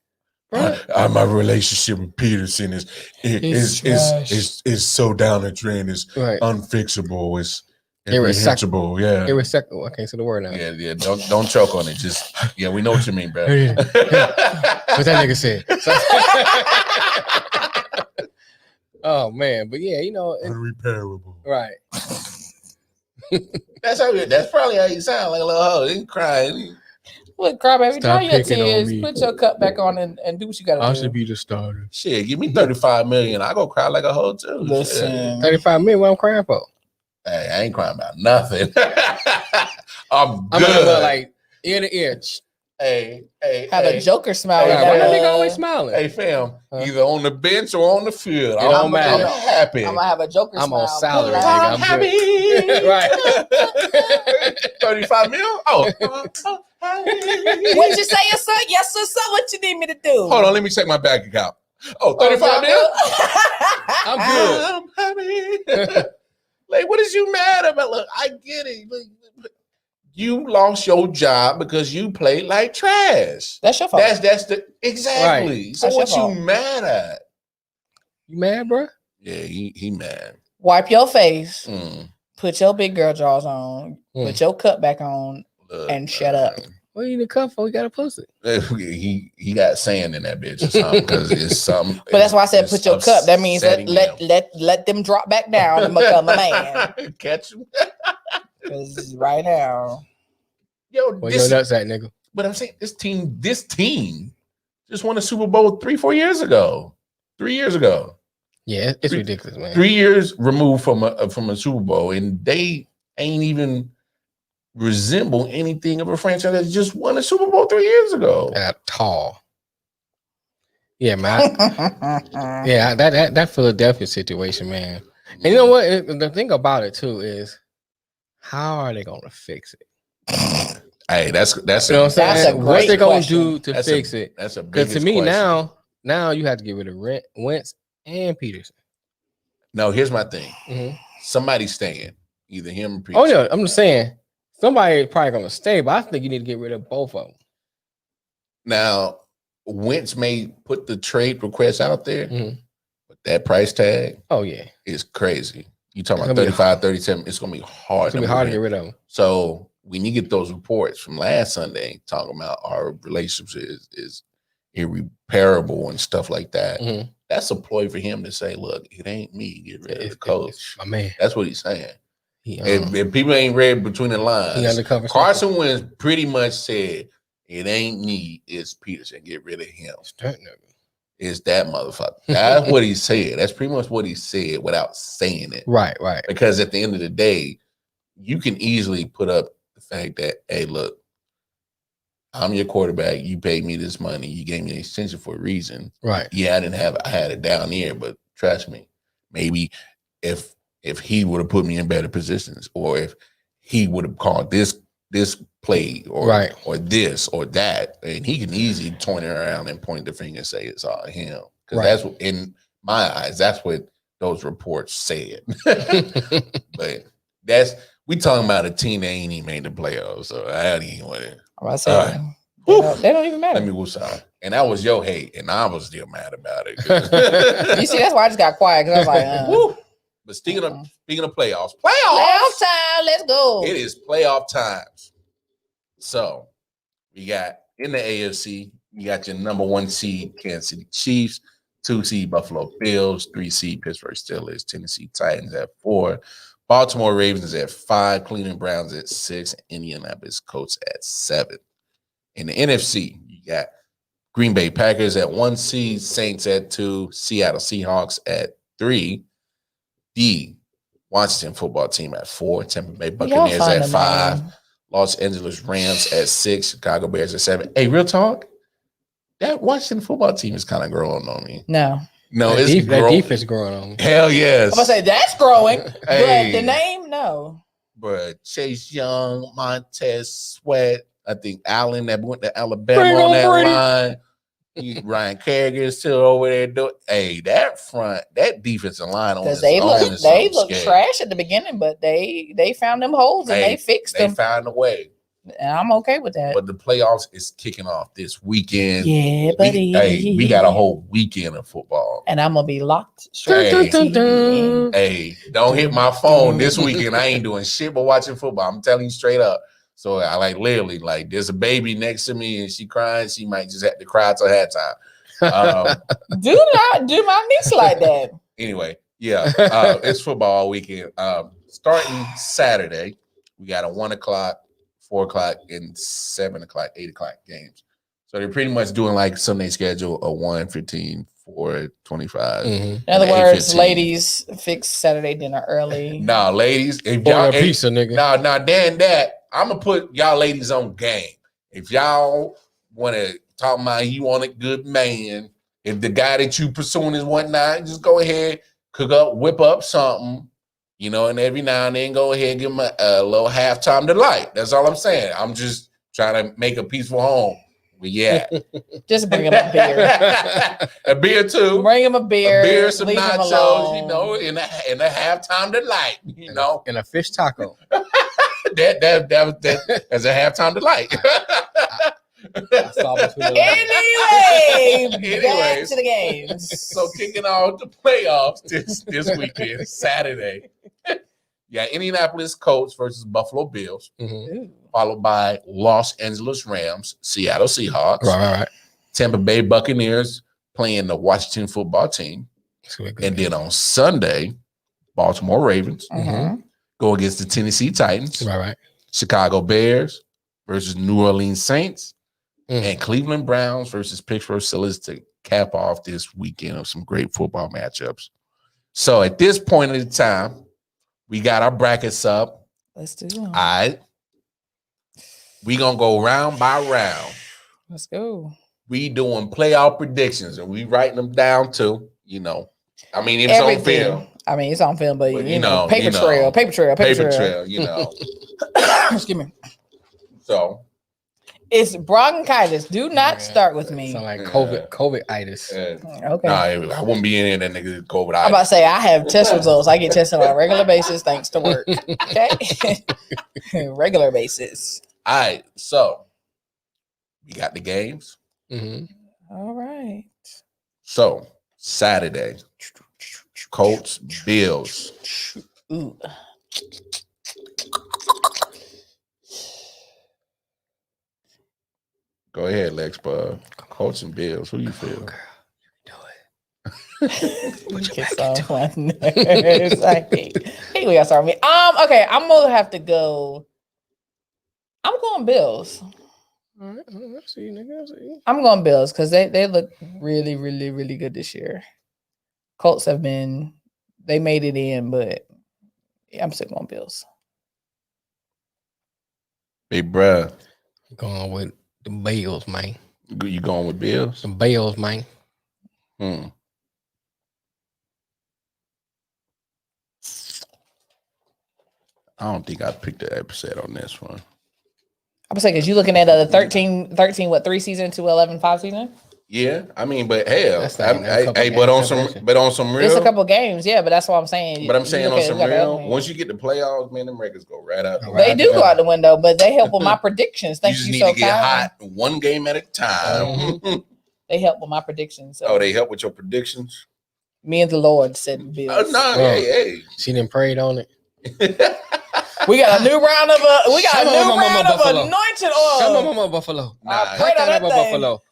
My relationship with Peterson is so down the drain. It's unfixable. It's irrepressible. Yeah. Irrepressible. I can't say the word now. Yeah. Don't choke on it. Just we know what you mean, bro. What that nigga said. Oh man, but yeah, Unrepairable. right. That's probably how you sound, like a little hoe. He crying. Look, crybaby, dry Stop your picking on tears. me. Put your cup back on and do what you gotta I do. should be the starter. Shit, give me 35 million. I go cry like a hoe too. Listen. Shit. 35 million. What I'm crying for? Hey, I ain't crying about nothing. I'm I'm gonna good. look like ear to ear. Hey, Have a Joker smile. Hey, in Why that, that nigga always smiling? Hey, fam, Huh? either on the bench or on the field. It don't I'm matter. happy. I'm gonna have a Joker I'm smile. on salary, Good nigga. luck. I'm good. Right. 35 mil? Oh. What you say, yes, sir? Yes, sir. What you need me to do? Hold on, let me check my bank account. Oh, 35 mil? I'm I'm happy. Like, what is you mad about? Look, I get it. Look, you lost your job because you played like trash. That's your fault. That's the exactly. Right. So That's what your you fault. mad at? You mad, bro? Yeah, he mad. Wipe your face. Mm. Put your big girl jaws on. Put your cup back on. Look, And shut up. What you need a cup for? You got a pussy. He got sand in that bitch or something because it's something. But that's why I said it's put your cup. That means upsetting him. let them drop back down and become a man. Catch him. Because right now, Yo, Where your nuts at, nigga? but I'm saying this team just won a Super Bowl 3-4 years ago. 3 years ago. Yeah, it's ridiculous, man. 3 years removed from a Super Bowl, and they ain't even resemble anything of a franchise that just won a Super Bowl 3 years ago. At all. Yeah, man. Yeah, that Philadelphia situation, man. And you know what? The thing about it too is, how are they gonna fix it? Hey, that's You know what I'm That's saying? a What they great gonna question. do to fix it? That's a Because big to me now you have to get rid of Wentz and Peterson. No, here's my thing. Mhm. Somebody's staying, either him or Peterson. Oh yeah, I'm just saying somebody probably gonna stay, but I think you need to get rid of both of them. Now, Wentz may put the trade request out there, Mhm. but that price tag Oh yeah, is crazy. You talking It's about gonna be 35, 37, it's gonna be hard. it's gonna be hard to get rid of them. So when you get those reports from last Sunday talking about our relationship is irreparable and stuff like that, Mhm. that's a ploy for him to say, look, it ain't me. Get rid of the It's coach. my man. That's what he's saying. He, If people ain't read between the he lines, undercover. Carson Wentz pretty much said, it ain't me, it's Peterson. Get rid of him. It's that motherfucker. That's what he said. That's pretty much what he said without saying it. Right, right. Because at the end of the day, you can easily put up the fact that, hey, look, I'm your quarterback. You paid me this money. You gave me an extension for a reason. Right. Yeah, I had it down here, but trust me, maybe if he would have put me in better positions, or if he would have called this play or Right. or this or that, and he can easily turn it around and point the finger and say it's all him. Because that's what, in my eyes, that's what those reports said. But we talking about a team that ain't even made the playoffs, so I don't even want to. I'm about to say, they don't even matter. Let me go side. And that was your hate, and I was still mad about it. You see, that's why I just got quiet, because I was like, Woo. But speaking of playoffs, playoff time, let's go. it is playoff times. So we got in the AFC, you got your number 1 seed Kansas City Chiefs, 2 seed Buffalo Bills, 3 seed Pittsburgh Steelers, Tennessee Titans at 4, Baltimore Ravens at 5, Cleveland Browns at 6, Indianapolis Colts at 7. In the NFC, you got Green Bay Packers at 1 seed, Saints at 2, Seattle Seahawks at 3, the Washington football team at 4, Tampa Bay Buccaneers at 5, Los Angeles Rams at 6, Chicago Bears at 7. Hey, real talk, that Washington football team is kind of growing on me. No, it's that growing. defense growing on me. Hell yes. I'm gonna say that's growing, Hey. but the name, no. But Chase Young, Montez Sweat, I think Allen that went to Alabama Bring on on that Brady. line. Ryan Kerrigan is still over there doing. Hey, that defensive line on Because its they own look scale. trash at the beginning, but they found them holes and they fixed them. They found a way. And I'm okay with that. But the playoffs is kicking off this weekend. Yeah, buddy. We got a whole weekend of football. And I'm gonna be locked. Hey, Dun, dun, dun. hey, don't hit my phone this weekend. I ain't doing shit but watching football. I'm telling you straight up. So I literally there's a baby next to me and she crying. She might just have to cry till halftime. Do not do my niece like that. Anyway, yeah, it's football all weekend. Starting Saturday, we got a 1 o'clock, 4 o'clock, and 7 o'clock, 8 o'clock games. So they're pretty much doing like Sunday schedule a 1, 15, 4, 25. In other words, ladies, fix Saturday dinner early. Nah, ladies, if Order y'all a pizza, nigga. Nah, Dan, I'm gonna put y'all ladies on game. If y'all want to talk about you want a good man, if the guy that you pursuing is whatnot, just go ahead, whip up something, you know, and every now and then go ahead and give him a little halftime delight. That's all I'm saying. I'm just trying to make a peaceful home. But yeah, just bring him a beer, a beer too. Bring him a beer, some nachos, you know, in a halftime delight, you know, and a fish taco. That's a halftime delight. Anyway, back to the games. So kicking off the playoffs this weekend, Saturday. Yeah, Indianapolis Colts versus Buffalo Bills, followed by Los Angeles Rams, Seattle Seahawks, right. Tampa Bay Buccaneers playing the Washington football team, and then on Sunday, Baltimore Ravens go against the Tennessee Titans, right. Chicago Bears versus New Orleans Saints, and Cleveland Browns versus Pittsburgh Steelers to cap off this weekend of some great football matchups. So at this point in the time, we got our brackets up. Let's do them. All right. We're going to go round by round. Let's go. We doing playoff predictions, and we writing them down too, you know. I mean, it's on film. I mean, it's on film, but you know, paper trail, you know. Excuse me. So it's bronchitis. Do not start with me. Sound like COVID-itis. Okay. Nah, I wouldn't be in there. That nigga COVID. I'm about to say I have test results. I get tested on a regular basis thanks to work. Okay. Regular basis. All right. So we got the games. All right. So Saturday, Colts, Bills. Ooh. Go ahead, Lex, bud. Colts and Bills. Who you feel? Girl, you can do it. Put your back into it. I hate when y'all start me. Okay, I'm gonna have to go. I'm going Bills. All right, let's see, nigga. I'm going Bills because they look really, really, really good this year. Colts they made it in, but I'm still going Bills. Big bruh. Going with the Bills, man. You going with Bills? The Bills, man. I don't think I picked the upset on this one. I was saying, because you're looking at a 13, 3 season to 11, 5 season? Yeah, I mean, but hell, but on some real, it's a couple games, yeah. But that's what I'm saying. But I'm saying on some real, once you get the playoffs, man, them records go right out. They do go out the window, but they help with my predictions. Thank you. You just need to get hot one game at a time. They help with my predictions. So. Oh, they help with your predictions. Me and the Lord said Bills. Oh no, hey. She didn't prayed on it. We got a new round of anointed oil. Come on, Buffalo. Nah, pray on that Buffalo.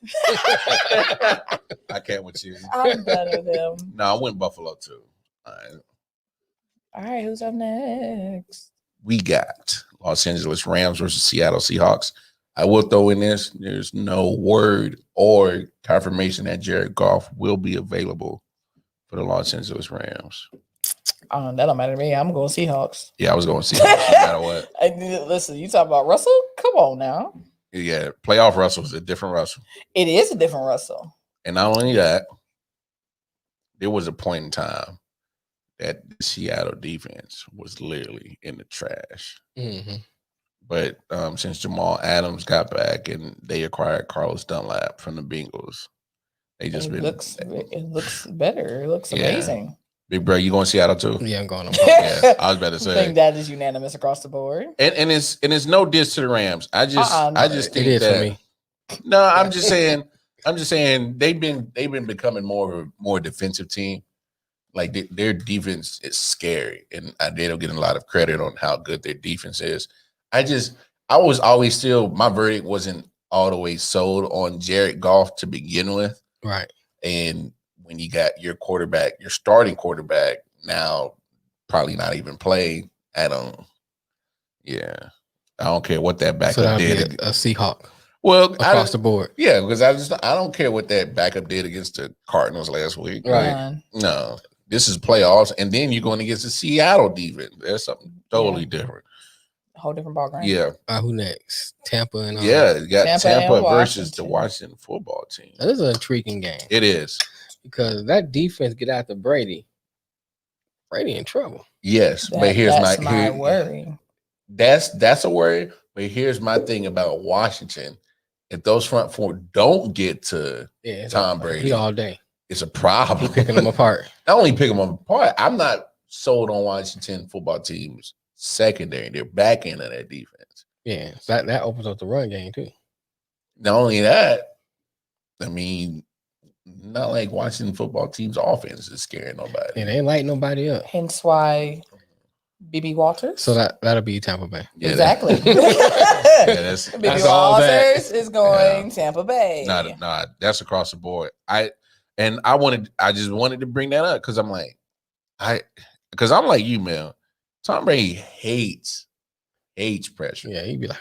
I can't with you. I'm done with him. No, I went Buffalo too. All right, who's up next? We got Los Angeles Rams versus Seattle Seahawks. I will throw in this. There's no word or confirmation that Jared Goff will be available for the Los Angeles Rams. That don't matter to me. I'm going Seahawks. Yeah, I was going Seahawks no matter what. Listen, you talk about Russell? Come on now. Yeah, playoff Russell is a different Russell. It is a different Russell. And not only that, there was a point in time that the Seattle defense was literally in the trash. But since Jamal Adams got back and they acquired Carlos Dunlap from the Bengals, it looks better. It looks amazing. Big bro, you going to Seattle too? Yeah, I'm going. Yeah, I was about to say. I think that is unanimous across the board. And it's no diss to the Rams. I just think it is that. For me. No, I'm just saying they've been becoming more defensive team. Like their defense is scary, and they don't get a lot of credit on how good their defense is. I was always still, my verdict wasn't all the way sold on Jared Goff to begin with. Right. And when you got your quarterback, your starting quarterback now probably not even play. I don't care what that backup So that'll did. be a Seahawk Well, across the board. Yeah, because I don't care what that backup did against the Cardinals last week. Right. No, this is playoffs, and then you're going against the Seattle defense. That's something totally different. A whole different ballgame. Yeah. Who next? Tampa and you got Tampa versus the Washington. Washington football team. That is an intriguing game. It is. Because that defense get after Brady. Brady in trouble. Yes, but here's my worry. That's a worry. But here's my thing about Washington. If those front four don't get to Tom Brady all day, it's a problem. He's picking them apart. Not only picking them apart, I'm not sold on Washington football team's secondary. They're back end of that defense. Yeah, that opens up the run game too. Not only that, I mean, not like Washington football team's offense is scaring nobody. And they ain't lighting nobody up. Hence why BB Walters. So that'll be Tampa Bay. Yeah, exactly. That's BB Walters is going Tampa Bay. Nah, that's across the board. I just wanted to bring that up because I'm like you, man. Tom Brady hates pressure. Yeah, he'd be like,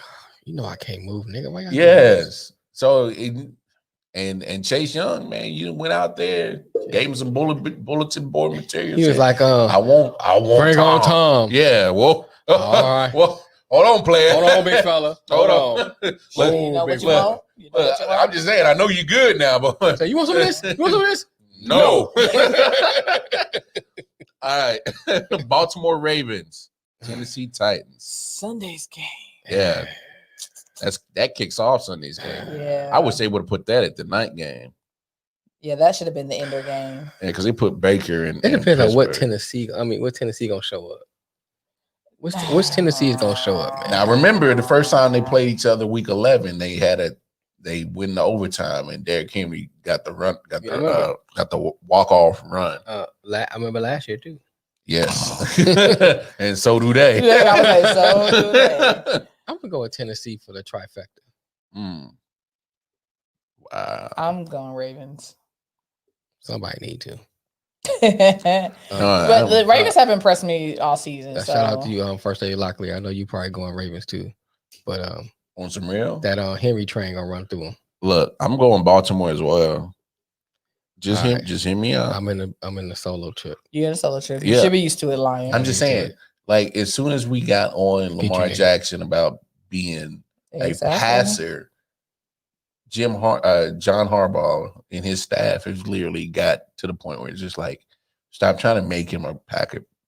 I can't move, nigga. Why y'all yes. So and Chase Young, man, you went out there, gave him some bulletin board material. He was like, I want bring Tom. On Tom. Yeah, well, all right. Well, hold on, player. Hold on, big fella. Hold on. Look, you know what you want? I'm just saying, I know you're good now, but so you want some of this? You want some of this? No. All right. Baltimore Ravens, Tennessee Titans. Sunday's game. Yeah. That kicks off Sunday's game. Yeah. I wish they would have put that at the night game. Yeah, that should have been the ender game. Yeah, because they put Baker in. It depends on what Tennessee gonna show up. Which Tennessee is gonna show up, man? Now remember the first time they played each other, week 11, they win the overtime, and Derrick Henry got the walk-off run. I remember last year too. Yes, and so do they. Yeah, I was like, so do they. I'm gonna go with Tennessee for the trifecta. Wow. I'm going Ravens. Somebody need to. But the Ravens have impressed me all season. So. Shout out to you, First Lady Locklear. I know you probably going Ravens too, but on some real that Henry train gonna run through them. Look, I'm going Baltimore as well. Just hear me out. I'm in the solo trip. You're in a solo trip. You should be used to it, Lion. I'm just saying, like as soon as we got on Lamar Jackson about being a passer, John Harbaugh and his staff has literally got to the point where it's just like, stop trying to make him a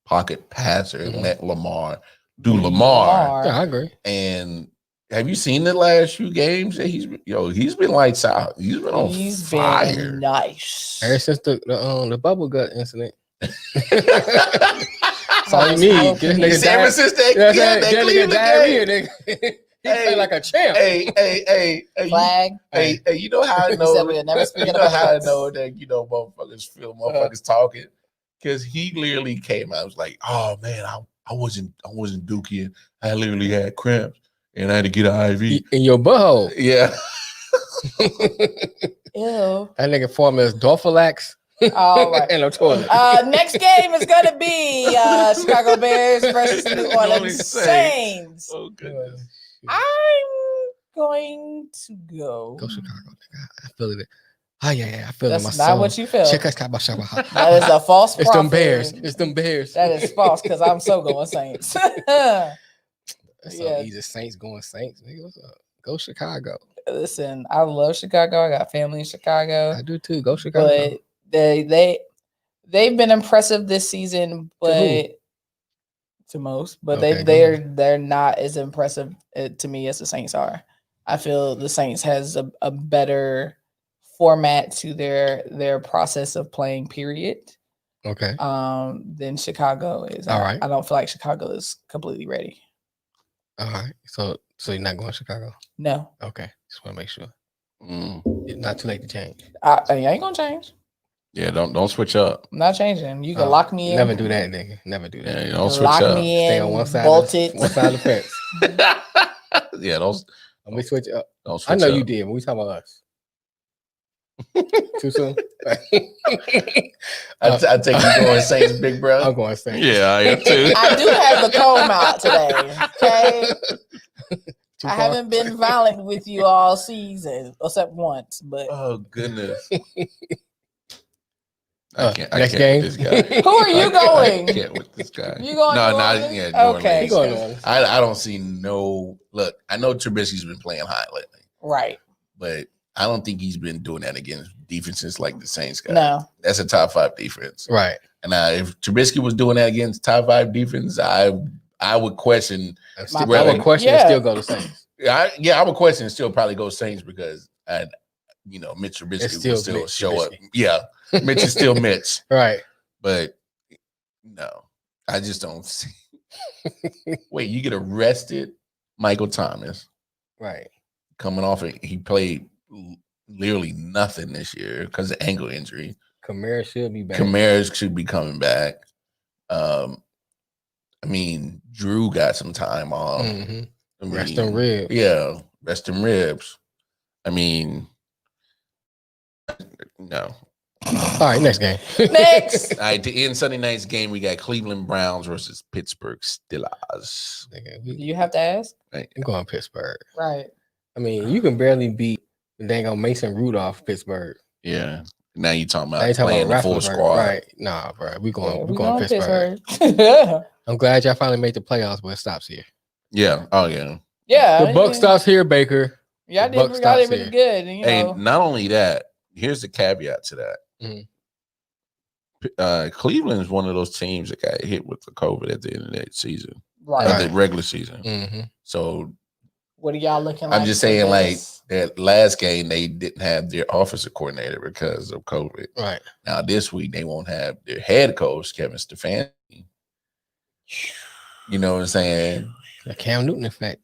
pocket passer and let Lamar do Lamar. Yeah, I agree. And have you seen the last few games that he's been lights out. He's been on fire. Been nice. Ever since the bubble gut incident. That's all you need. Get this nigga ever since that diarrhea, nigga. He played like a champ. Hey, flag. Hey, you know how I know? How I know that motherfuckers feel motherfuckers talking? Because he literally came out. I was like, oh man, I wasn't dookie. I literally had cramps and I had to get an IV in your butthole. Yeah. Ew. That nigga formed as Dorfalax. All right. And a toilet. Next game is gonna be Chicago Bears versus New Orleans Saints. Oh goodness. I'm going to go. Go Chicago, nigga. I feel it. Oh yeah, I feel it. That's not what you feel. That is a false prophet. It's them Bears. It's them Bears. That is false because I'm so going Saints. That's so easy. Saints going Saints, nigga. What's up? Go Chicago. Listen, I love Chicago. I got family in Chicago. I do too. Go Chicago. But they've been impressive this season, but to most, but they're not as impressive to me as the Saints are. I feel the Saints has a better format to their process of playing, period. Okay. Than Chicago is. All right. I don't feel like Chicago is completely ready. All right. So you're not going to Chicago? No. Okay. Just want to make sure. It's not too late to change. I ain't gonna change. Yeah, don't switch up. I'm not changing. You can lock me in. Never do that, nigga. Never do that. Yeah, don't switch lock up. Me in, stay on one side. Bolt one side of the fence. Yeah, don't we switch up. Don't switch I know up. you did. When we talking about us. Too soon. I take you going Saints, big bro. I'm going Saints. Yeah, I am too. I do have the comb out today. Okay. Too I far? haven't been violent with you all season, except once, but Oh goodness. Next I game. can't with this guy. who are you I going? can't with this guy. You going No, New not Orleans? yeah, New Okay. He Orleans. going New Orleans. I don't see no look. I know Trubisky's been playing hot lately, Right. but I don't think he's been doing that against defenses like the Saints guy. No. That's a top 5 defense. Right. And if Trubisky was doing that against top 5 defense, I would question. I whether- would question and still go to Saints. I would question and still probably go Saints because Mitch Trubisky will still Mitch show up. Trubisky. Yeah, Mitch is still Mitch, Right. but no, I just don't see. Wait, you get arrested, Michael Thomas, Right. coming off it. He played literally nothing this year because of ankle injury. Kamara should be back. Kamara should be coming back. I mean, Drew got some time off. Mhm. I mean, Rest in ribs. Yeah, rest in ribs. I mean, no. All right, next game. Next. All right, to end Sunday night's game, we got Cleveland Browns versus Pittsburgh Steelers. You have to ask. I'm going Pittsburgh. Right. I mean, you can barely beat the dang on Mason Rudolph, Pittsburgh. Yeah. Now you talking Now about you talking playing about the full Raffensperger. squad. Right. Nah, bro. We going we Pittsburgh. Pittsburgh. I'm glad y'all finally made the playoffs, but it stops here. Yeah. Oh, yeah. Yeah. The buck stops here, Baker. Y'all the buck did stops really here. good. And, you Hey, know, not only that, here's the caveat to that. Mhm. Cleveland is one of those teams that got hit with the COVID at the end of that season, right. of the regular season. Mm-hmm. So What are y'all looking like? I'm just for saying, like, this? that last game, they didn't have their offensive coordinator because of COVID. Right. Now, this week, they won't have their head coach, Kevin Stefanski. You know what I'm saying? The Cam Newton effect.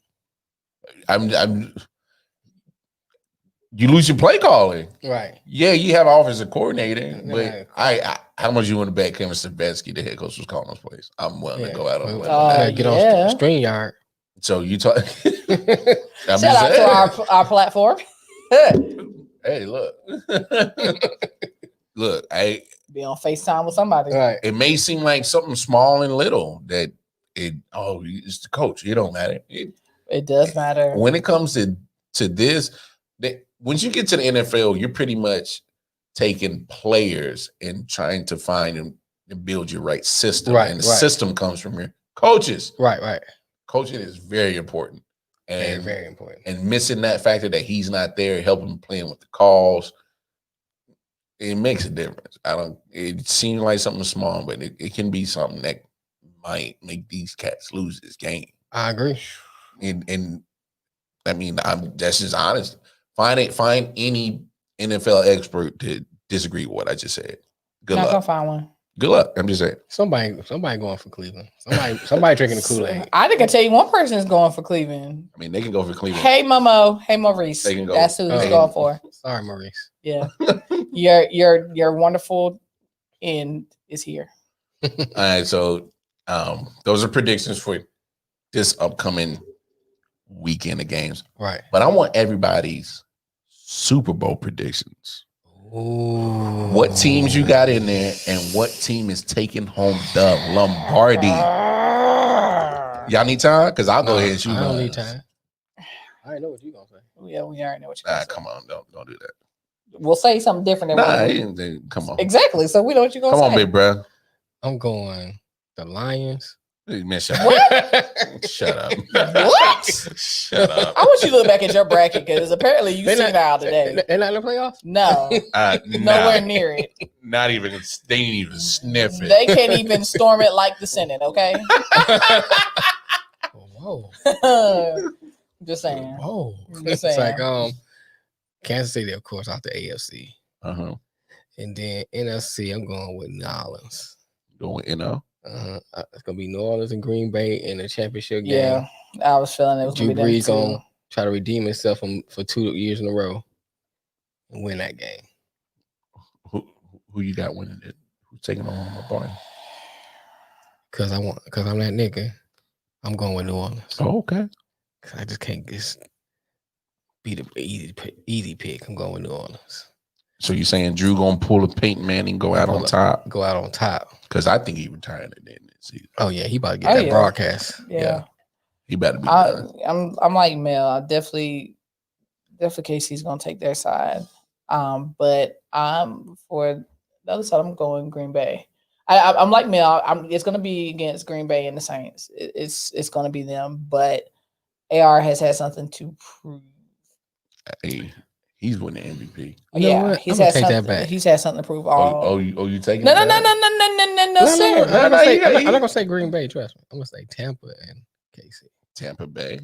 You lose your play calling. Right. Yeah, you have an offensive coordinator, but Right. I how much you want to bet Kevin Stefanski, the head coach, was calling those plays? I'm willing to go out on a limb on that. Get yeah. on StreamYard. So you talk. Shout out to our platform. Hey, look, look. Be on FaceTime with somebody. Right. It may seem like something small and little that it's the coach. It don't matter. It does matter. When it comes to this, once you get to the NFL, you're pretty much taking players and trying to find and build your right system. Right, And the right. system comes from your coaches. Right. Coaching is very important. Very, And very important. and missing that factor that he's not there, helping playing with the calls, it makes a difference. It seems like something small, but it can be something that might make these cats lose this game. I agree. And I mean, that's just honest. Find any NFL expert to disagree with what I just said. Good Not gonna luck. find one. Good luck. I'm just saying. Somebody going for Cleveland. Somebody drinking the Kool-Aid. I think I tell you one person is going for Cleveland. I mean, they can go for Cleveland. Hey Momo. Hey Maurice. They can go. That's who he's Hey. going for. Sorry, Maurice. Yeah. your wonderful end is here. All right, so those are predictions for this upcoming weekend of games. Right. But I want everybody's Super Bowl predictions. Ooh. What teams you got in there, and what team is taking home the Lombardi? Y'all need time? Because I'll go ahead and shoot. I don't mine. need time. I know what you're gonna say. Yeah, we already know what you're Nah, going to say. come on, don't do that. We'll say something different than Nah, what come on, exactly. So we know what you're going come to on, say. big bro. I'm going the Lions. Man, shut up. What? Shut up. What? Shut up. I want you to look back at your bracket because apparently you They're seen out today. They're not in the playoffs? No, nowhere near it. Not even. They didn't even sniff it. They can't even storm it like the Senate. Okay, Whoa. just saying. Whoa. Just It's saying. like Kansas City, of course, out the AFC. Uh-huh. And then NFC, I'm going with New Orleans. Going, It's gonna be New Orleans and Green Bay in the championship game. Yeah, I was feeling it was Drew going to be Brees them too. gonna try to redeem himself for 2 years in a row and win that game. who you got winning it? Who's taking on my boy? Cause I'm that nigga. I'm going with New Orleans. Oh, okay. Cause I just can't be the easy pick. I'm going with New Orleans. So you saying Drew gonna pull a Peyton Manning, go out on top? Go out on top. Because I think he retired at the end of the season. Oh yeah, he about to get that broadcast. Yeah. He better be done. I'm like Mel. I definitely Casey's gonna take their side. But for the other side, I'm going Green Bay. I'm like Mel. It's gonna be against Green Bay and the Saints. It's gonna be them. But AR has had something to prove. Hey, he's winning MVP. You know what? He's I'm had take something. that back. He's had something to prove. You taking no, it no, no, back? no, sir. I'm not gonna say Green Bay. Trust me. I'm gonna say Tampa and KC. Tampa Bay.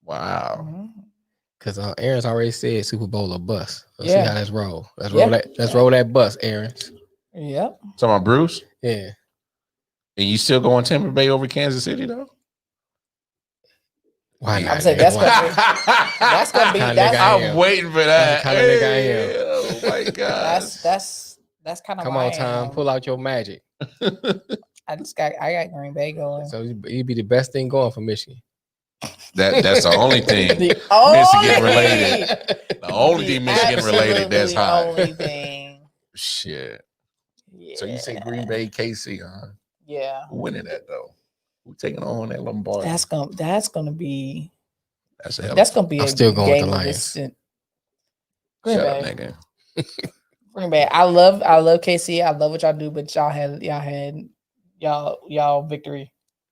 Wow. Because Aaron's already said Super Bowl or bust. Let's Yeah. see how that's roll. Let's roll that bus, Aaron's. Yep. Talking about Bruce? Yeah. And you still going Tampa Bay over Kansas City though? Why not? I'm saying that's gonna be. I'm waiting for that. That's the kind of nigga I am. Oh my god. That's kind of. Come on, Tom. Pull out your magic. I got Green Bay going. So it'd be the best thing going for Michigan. That's the only thing The Michigan related. The only thing Michigan related that's high. Only thing. Shit. Yeah. So you say Green Bay, KC, huh? Yeah. Who winning that though? Who taking on that Lombardi? That's gonna be. That's gonna be. I'm still going with the Lions. Green Shut Bay. up, nigga. Green Bay. I love KC. I love what y'all do, but y'all had victory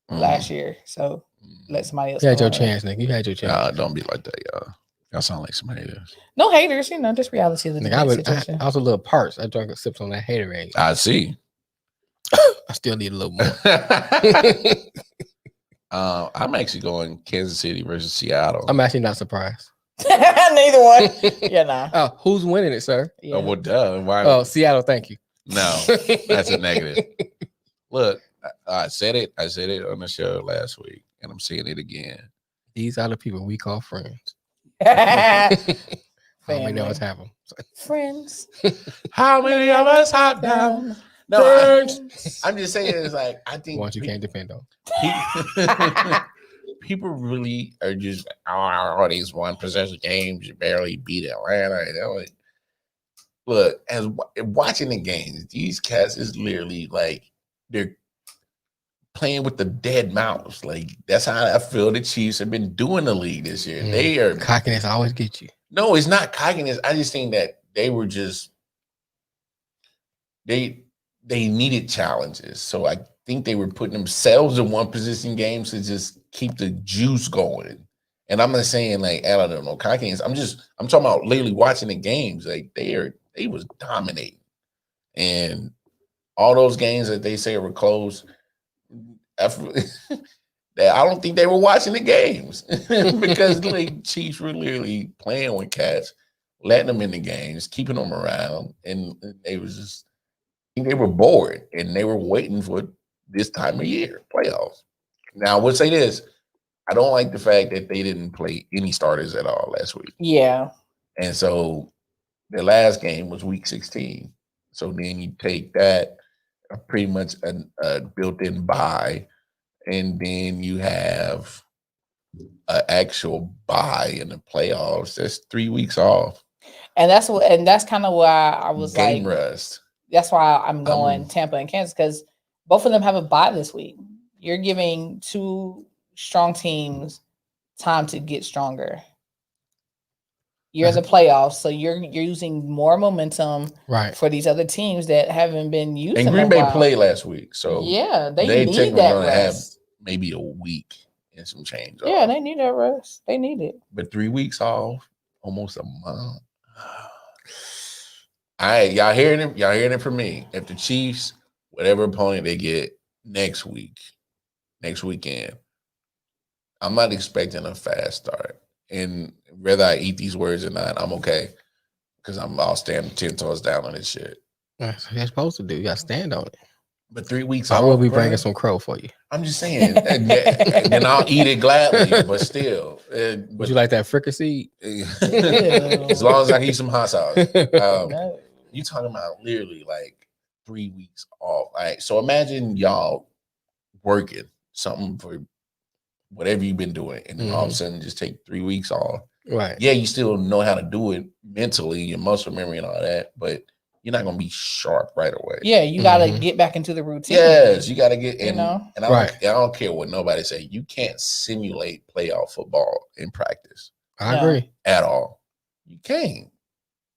last year. So let somebody else. You had your chance, nigga. You had your chance. Don't be like that, y'all. Y'all sound like some haters. No haters, just reality of the situation. I was a little parched. I drank a sip on that haterade. I see. I still need a little more. I'm actually going Kansas City versus Seattle. I'm actually not surprised. Neither one. Yeah, nah. Oh, who's winning it, sir? Yeah. Oh, well, duh. Why? Oh, Seattle. Thank you. No, that's a negative. Look, I said it. I said it on the show last week, and I'm saying it again. These are the people we call friends. How many of us have them? Friends. How many of us have them? No, I'm just saying it's like I think ones you can't depend on. People really are just these one possession games. You barely beat Atlanta. Look, as watching the games, these cats is literally like they're playing with the dead mouse. Like that's how I feel the Chiefs have been doing the league this year. They are cockiness always get you. No, it's not cockiness. I just think that they were just they needed challenges. So I think they were putting themselves in one position games to just keep the juice going. And I'm not saying like I don't know cockiness. I'm talking about literally watching the games. Like they was dominating. And all those games that they say were close, I don't think they were watching the games because like Chiefs were literally playing with cats, letting them in the games, keeping them around, and they was just they were bored and they were waiting for this time of year playoffs. Now, I would say this: I don't like the fact that they didn't play any starters at all last week. Yeah, and so the last game was week 16. So then you take that pretty much a built-in bye. And then you have an actual bye in the playoffs. That's 3 weeks off. And that's kind of why I was game like, rest. That's why I'm going Tampa and Kansas because both of them have a bye this week. You're giving two strong teams time to get stronger. You're in the playoffs, so you're using more momentum for these other teams that haven't been using. And Green Bay played last week, so yeah, they need that rest. Have maybe a week and some change. Yeah, they need that rest. They need it. But 3 weeks off, almost a month. Y'all hearing it? Y'all hearing it from me? If the Chiefs, whatever opponent they get next weekend, I'm not expecting a fast start. And whether I eat these words or not, I'm okay because I'll stand 10 toes down on this shit. That's what you're supposed to do. You got to stand on it. But 3 weeks I will be bringing some crow for you. I'm just saying. And I'll eat it gladly, but still. Would you like that fricassee? As long as I eat some hot sauce. You talking about literally like 3 weeks off. All right. So imagine y'all working something for whatever you've been doing, and then all of a sudden just take 3 weeks off. Right. Yeah, you still know how to do it mentally, your muscle memory and all that, but you're not gonna be sharp right away. Yeah, you got to get back into the routine. Yes, you got to get in. know? And I don't care what nobody say. You can't simulate playoff football in practice. I agree. At all. You can't.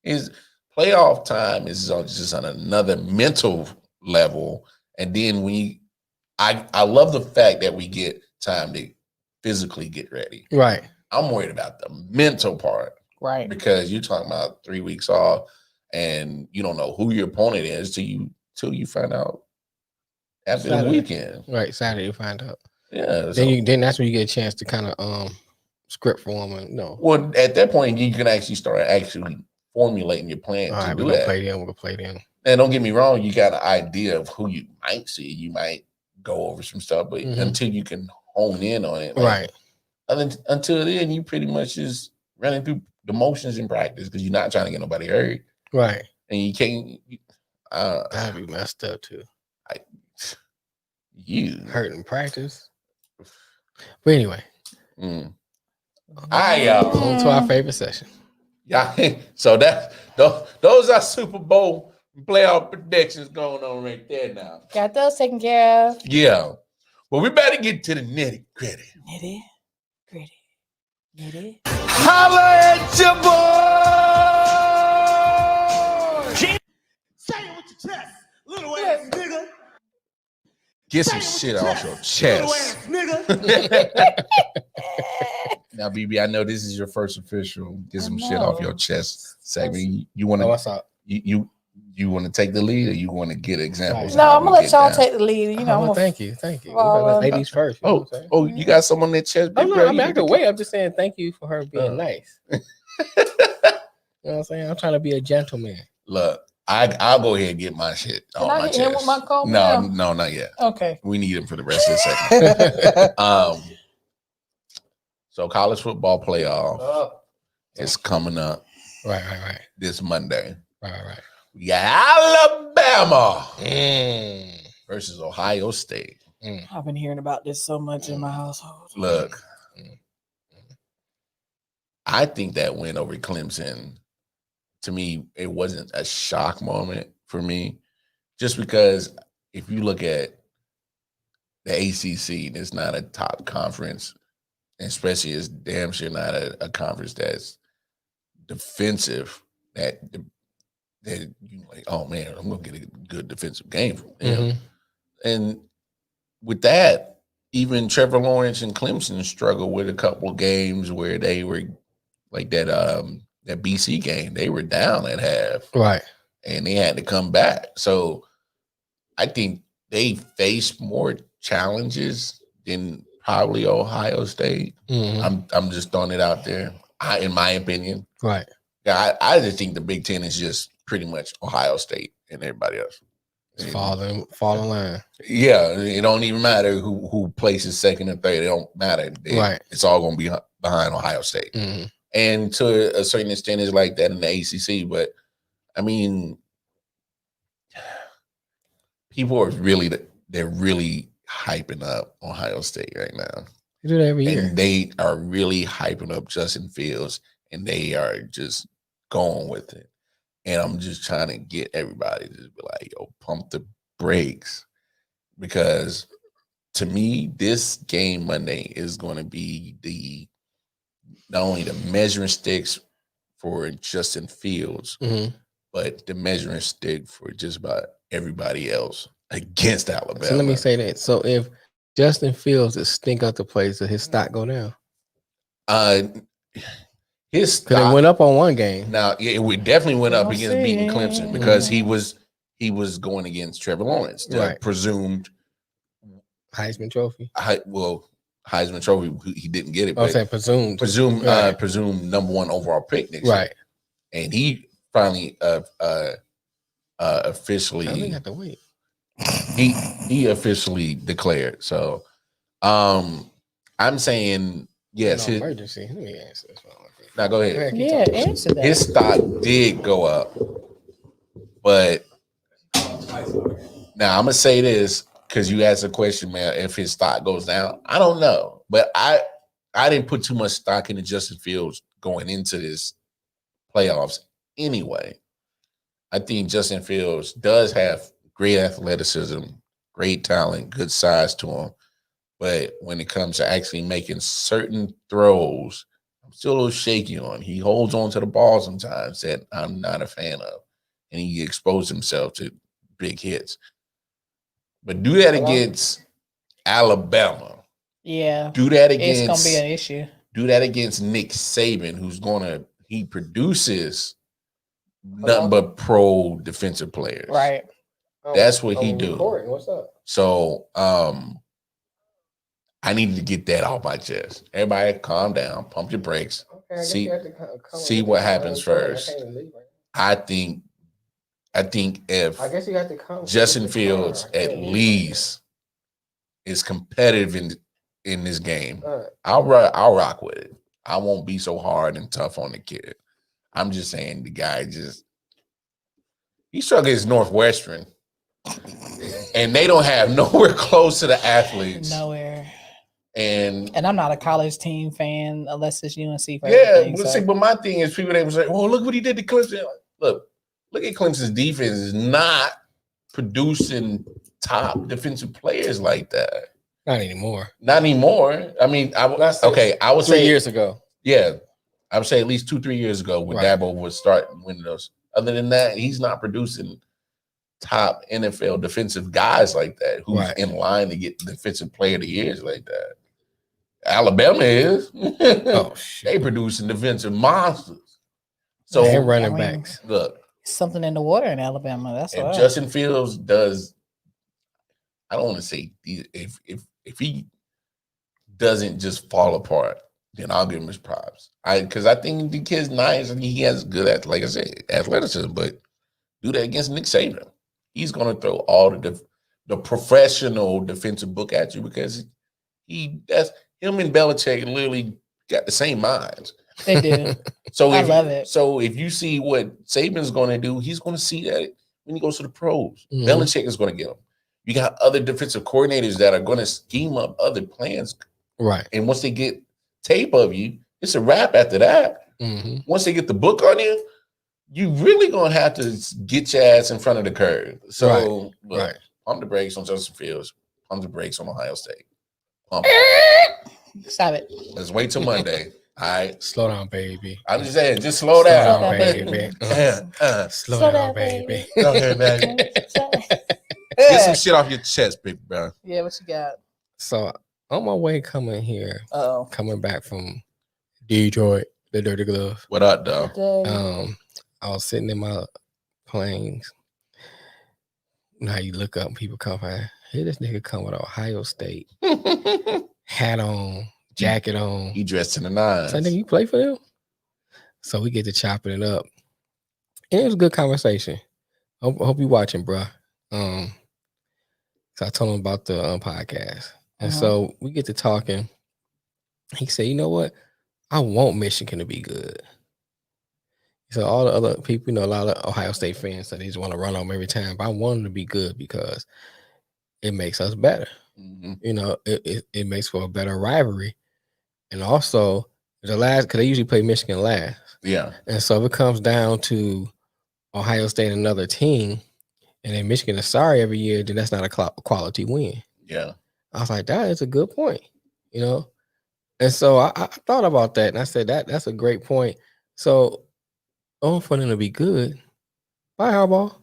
Is playoff time is just on another mental level. And then I love the fact that we get time to physically get ready. Right. I'm worried about the mental part. Right. Because you're talking about 3 weeks off and you don't know who your opponent is till you find out after the weekend. Right. Saturday you find out. Yeah. Then that's when you get a chance to kind of script for them and Well, at that point you can actually start formulating your plan to do that. We're gonna play them. And don't get me wrong, you got an idea of who you might see. You might go over some stuff, but until you can hone in on it, right. Until then, you pretty much just running through the motions in practice because you're not trying to get nobody hurt. Right. And you can't. That'd be messed up too. You hurt in practice. But anyway. All right, y'all. On to our favorite session. Yeah. So those are Super Bowl playoff predictions going on right there now. Got those taken care of. Yeah. Well, we better get to the nitty gritty. Nitty. Holla at your boy! Say it with your chest, little ass nigga. Get some shit off your chest. Little ass nigga. Now, BB, I know this is your first official. Get some shit off your chest segment. You want to? What's up? You want to take the lead, or you want to get examples? No, I'm gonna let y'all take the lead. You know, thank you. Ladies first. You got someone in that chest? Oh no, I can wait. I'm just saying thank you for her being nice. You know what I'm saying? I'm trying to be a gentleman. Look, I'll go ahead and get my shit on my chest. Him with my comb no, not yet. Okay, we need him for the rest of the segment. So college football playoff is coming up. Right. This Monday. Right. We got Alabama versus Ohio State. I've been hearing about this so much in my household. Look, I think that win over Clemson, to me, it wasn't a shock moment for me, just because if you look at the ACC, it's not a top conference, especially it's damn sure not a conference that's defensive, that you like, oh man, I'm gonna get a good defensive game from them. And with that, even Trevor Lawrence and Clemson struggled with a couple of games where they were like that BC game, they were down at half. Right. And they had to come back. So I think they faced more challenges than probably Ohio State. I'm just throwing it out there. In my opinion. Right. Yeah, I just think the Big Ten is just pretty much Ohio State and everybody else. Fall in line. Yeah, it don't even matter who places second and third. It don't matter. Right. It's all going to be behind Ohio State. And to a certain extent, it's like that in the ACC. But, I mean, people are they're really hyping up Ohio State right now. They do that every year. And they are really hyping up Justin Fields, and they are just going with it. And I'm just trying to get everybody to be like, yo, pump the brakes. Because to me, this game Monday is going to be not only the measuring sticks for Justin Fields, but the measuring stick for just about everybody else against Alabama. So let me say that. So if Justin Fields is stink out the place, does his stock go down? His stock, it went up on one game. Now, it definitely went up against beating Clemson because he was going against Trevor Lawrence, the presumed Heisman Trophy. Heisman Trophy. He didn't get it. I was saying presumed number one overall pick next year. And he finally officially. I think have to wait. He officially declared. So, I'm saying yes. No emergency. Let me answer this one. Now go ahead. Yeah, answer that. His stock did go up, but now I'm gonna say this because you asked a question, man. If his stock goes down, I don't know, but I didn't put too much stock into Justin Fields going into this playoffs anyway. I think Justin Fields does have great athleticism, great talent, good size to him. But when it comes to actually making certain throws, I'm still a little shaky on. He holds on to the ball sometimes that I'm not a fan of. And he exposed himself to big hits. But do that against Alabama. Yeah. Do that It's against gonna be an issue. do that against Nick Saban, he produces nothing but pro defensive players. Right. That's what he do. What's up? So I needed to get that off my chest. Everybody calm down, pump your brakes. Okay, See what happens first. I think if I guess you have to come. Justin Fields at least is competitive in this game, I'll rock with it. I won't be so hard and tough on the kid. I'm just saying the guy he struck against Northwestern, and they don't have nowhere close to the athletes. Nowhere. And I'm not a college team fan unless it's UNC. For but my thing is people they say, "Oh, look what he did to Clemson." Look at Clemson's defense is not producing top defensive players like that. Not anymore. Not anymore. I mean, I would say 3 years ago. Yeah, I would say at least 2-3 years ago when Right. Dabo would start winning those. Other than that, he's not producing top NFL defensive guys like that who's Right. in line to get defensive player of the years like that. Alabama is. Oh shit! They producing defensive monsters. So And running I mean, backs. look, something in the water in Alabama. That's if what. Justin Fields does, I don't want to say if he doesn't just fall apart, then I'll give him his props. Because I think the kid's nice and he has good like I said, athleticism. But do that against Nick Saban, he's going to throw all the professional defensive book at you because that's him and Belichick literally got the same minds. They do. So I love it. So if you see what Saban's going to do, he's going to see that when he goes to the pros. Mhm. Belichick is going to get him. You got other defensive coordinators that are going to scheme up other plans. Right. And once they get tape of you, it's a wrap after that. Mm-hmm. Once they get the book on you, you really going to have to get your ass in front of the curve. So look, pump the brakes on Justin Fields. Pump the brakes on Ohio State. Pump it. Stop it. Let's wait till Monday. All right. Slow down, baby. I'm just saying, just slow down. baby. Slow down, baby. Okay, baby. Get some shit off your chest, big bro. Yeah, what you got? So on my way coming here, Oh, coming back from Detroit, the Dirty Glove. What up, though? I was sitting in my planes. You know how you look up, people come by. Here, this nigga come with Ohio State hat on, jacket on. He dressed in the nines. So, nigga, you play for them? So we get to chopping it up. And it was a good conversation. Hope you watching, bro. So I told him about the podcast. And so we get to talking. He said, you know what? I want Michigan to be good. So all the other people, a lot of Ohio State fans that they just want to run on them every time. But I want them to be good because it makes us better. Mm-hmm. It makes for a better rivalry. And also, because they usually play Michigan last. Yeah. And so if it comes down to Ohio State and another team, and then Michigan is sorry every year, then that's not a quality win. Yeah. I was like, that is a good point, And so I thought about that, and I said that's a great point. So, for them to be good, bye Harbaugh.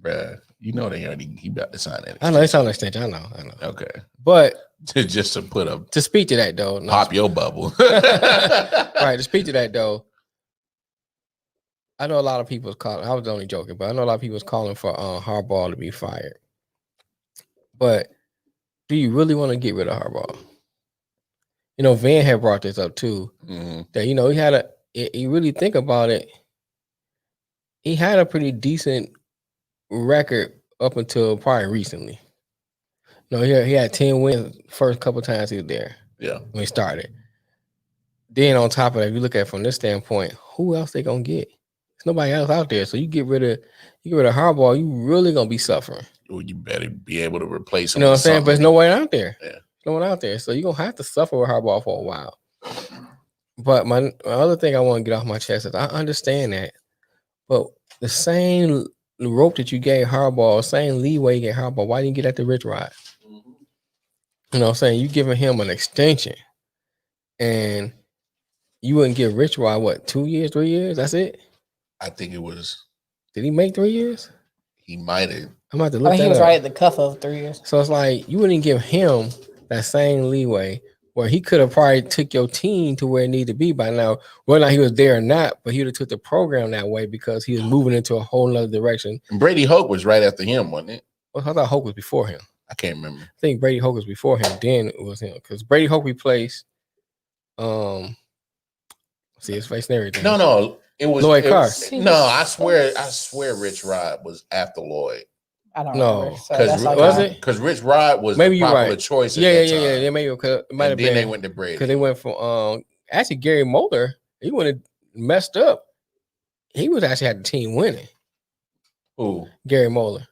Bruh, he about to sign it. I know it's on extension. I know. Okay. But just to speak to that though, pop your bubble. Right. To speak to that though, I know a lot of people's calling. I was only joking, but I know a lot of people's calling for Harbaugh to be fired. But do you really want to get rid of Harbaugh? Van had brought this up too. Mm-hmm. That you really think about it, he had a pretty decent record up until probably recently. He had 10 wins first couple times he was there. Yeah. When he started. Then on top of that, if you look at it from this standpoint, who else they gonna get? There's nobody else out there. So you get rid of Harbaugh, you really gonna be suffering. Well, you better be able to replace him. You know what I'm saying? But there's no one out there. Yeah. No one out there. So you're gonna have to suffer with Harbaugh for a while. But my other thing I want to get off my chest is I understand that, but the same rope that you gave Harbaugh, same leeway you gave Harbaugh, why didn't you get at the Rich Rod? You know what I'm saying? You giving him an extension, and you wouldn't give Rich Rod what 2 years, 3 years? That's it. I think it was. Did he make 3 years? He might have. I'm about to I look mean, he that was up. right at the cuff of 3 years. So it's like you wouldn't give him that same leeway where he could have probably took your team to where it needed to be by now. Whether or not he was there or not, but he would have took the program that way because he was moving into a whole nother direction. And Brady Hoke was right after him, wasn't it? Well, I thought Hoke was before him. I can't remember. I think Brady Hoke was before him. Then it was him because Brady Hoke replaced. See his face and everything. No, it was Lloyd Carr. No, I swear, Rich Rod was after Lloyd. I don't No, remember. So Because that's all was right. it? Because Rich Rod was Maybe the you're popular right. choice. At Yeah, that yeah, time. yeah. Maybe because it might have And then been they went to Brady because they went from actually Gary Moeller. He would have messed up. He was actually had the team winning. Who? Gary Moeller.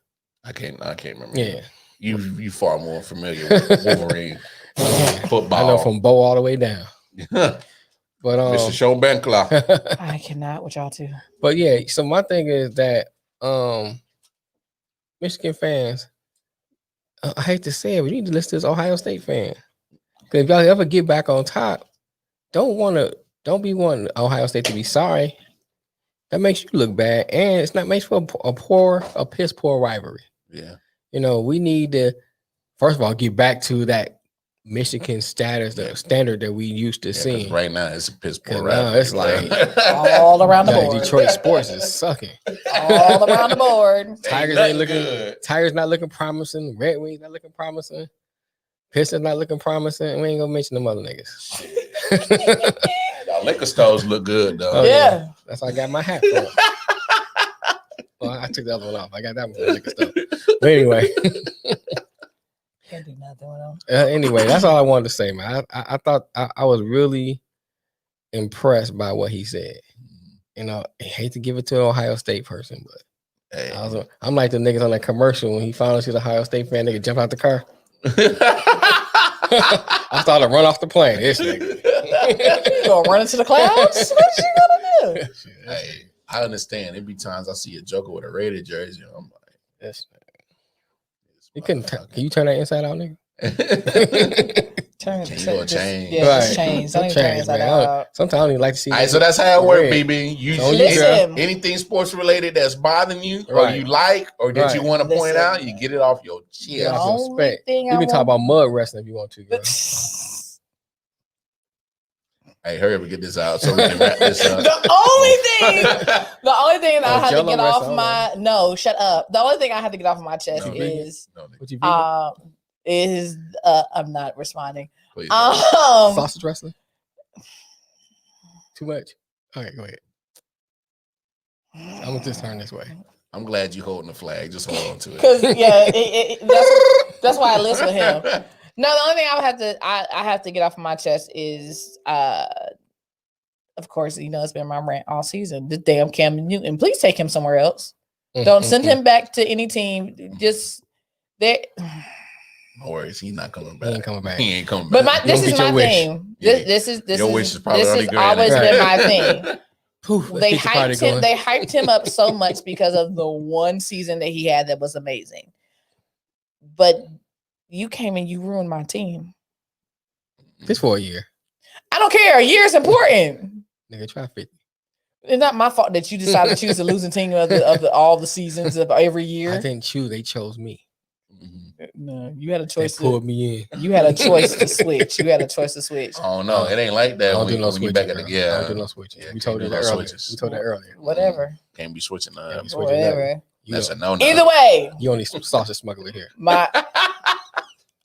I can't remember. Yeah. You far more familiar with Wolverine football. I know from Bo all the way down. Mr. But Schoenbenkler. I cannot with y'all too. but yeah, so my thing is that Michigan fans, I hate to say it, but you need to listen to this Ohio State fan. Because if y'all ever get back on top, don't be wanting Ohio State to be sorry. That makes you look bad, and it's not makes for a piss poor rivalry. Yeah. You know, we need to first of all get back to that Michigan status, the standard that we used to see. Right now, it's a piss poor. Now it's like All around the board. Detroit sports is sucking. All around the board. Tigers ain't looking good. Tigers not looking promising. Red Wings not looking promising. Pistons not looking promising. We ain't gonna mention them other niggas. Y'all liquor stores look good though. Oh, Yeah. That's why I got my hat for. Well, I took the other one off. I got that one for the liquor store. But anyway. Can't do nothing with them. Anyway, that's all I wanted to say, man. I thought I was really impressed by what he said. You know, I hate to give it to an Ohio State person, but Hey. I'm like the niggas on that commercial when he finally sees the Ohio State fan, nigga jump out the car. I started to run off the plane. This nigga. You gonna run into the clouds? What you gonna do? Hey, I understand. There be times I see a Joker with a Raider jersey. I'm like, This you couldn't. Can you turn that inside out, nigga? Turn Change or change. Yeah, Right. just change. Don't even turn Change, inside man. out. Sometimes I don't even like to see. All right, so that's how it works, Red. BB. You Don't Listen. anything sports related that's bothering you, or Right. you like, or that you Right. want to point Listen. out, you get it off your Yeah, chest. I only respect. thing You I can talk want- about mud wrestling if you want to, girl. Hey, hurry up and get this out so we can wrap this up. The only thing that I had to Jello get off wrestling. my shut up. The only thing I had to get off my chest No, is No, nigga, What you vegan? I'm not responding. please. Sausage wrestling? Too much? All right, go ahead. I'm gonna just turn this way. I'm glad you holding the flag. Just hold on to it. Because that's why I listen to him. No, the only thing I have to get off my chest is of course, you know, it's been my rant all season. The damn Cam Newton. Please take him somewhere else. Don't send him back to any team. Just there. No worries, he's not coming He back. ain't coming back. He ain't coming But back. this don't is get your my wish. thing. Yeah. This is Your wish is probably only has granted. always Right. been my thing. Poof, let's They get the party hyped him. going. They hyped him up so much because of the one season that he had that was amazing. But you came and you ruined my team. Just for a year. I don't care. A year is important. Nigga, try 50. It's not my fault that you decided to choose the losing team of all the seasons of every I year. didn't choose, they chose me. Mhm. No, you had a They choice. pulled me in. You had a choice to switch. You had a choice to switch. I don't know. It ain't like I that don't when, do no when you switching. back at Bro. the yeah. I don't do no switching. Yeah, We can't told do you no that earlier. switches. We told that earlier. Whatever. Can't be switching Can't up. be switching Whatever. You That's don't- a no no. Either way, You only sausage smuggler here. my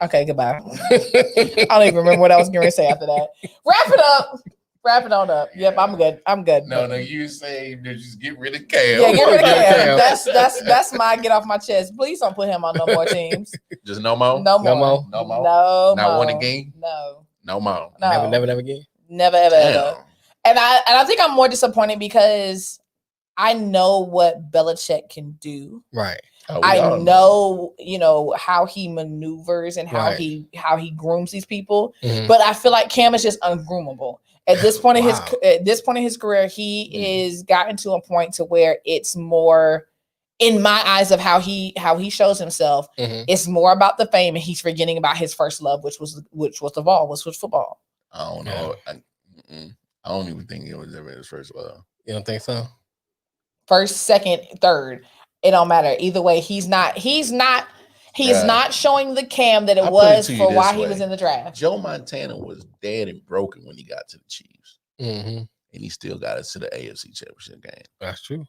okay. Goodbye. I don't even remember what I was going to say after that. Wrap it up. Wrap it on up. Yep, I'm good. I'm good. No, you say just get rid of Cam. Yeah, get rid of Cam. Cam. That's my get off my chest. Please don't put him on no more teams. Just no more. No more. more? No more? No Not more. one again? No. No more. No. Never again. Never ever ever. Damn. And I think I'm more disappointed because I know what Belichick can do. Right. Oh, we I all know, you know, how he maneuvers and how Right. he grooms these people. Mhm. But I feel like Cam is just ungroomable. At this point Wow. in his career, he is gotten to a point to where it's more, in my eyes, of how he shows himself. Mhm. It's more about the fame, and he's forgetting about his first love, which was the ball, which was football. I don't know. I don't even think it was ever his first love. You don't think so? First, second, third, it don't matter. Either way, he's not showing the Cam that it I'll put it was to you for this why he way. was in the draft. Joe Montana was dead and broken when he got to the Chiefs, Mm-hmm. and he still got us to the AFC Championship game That's true.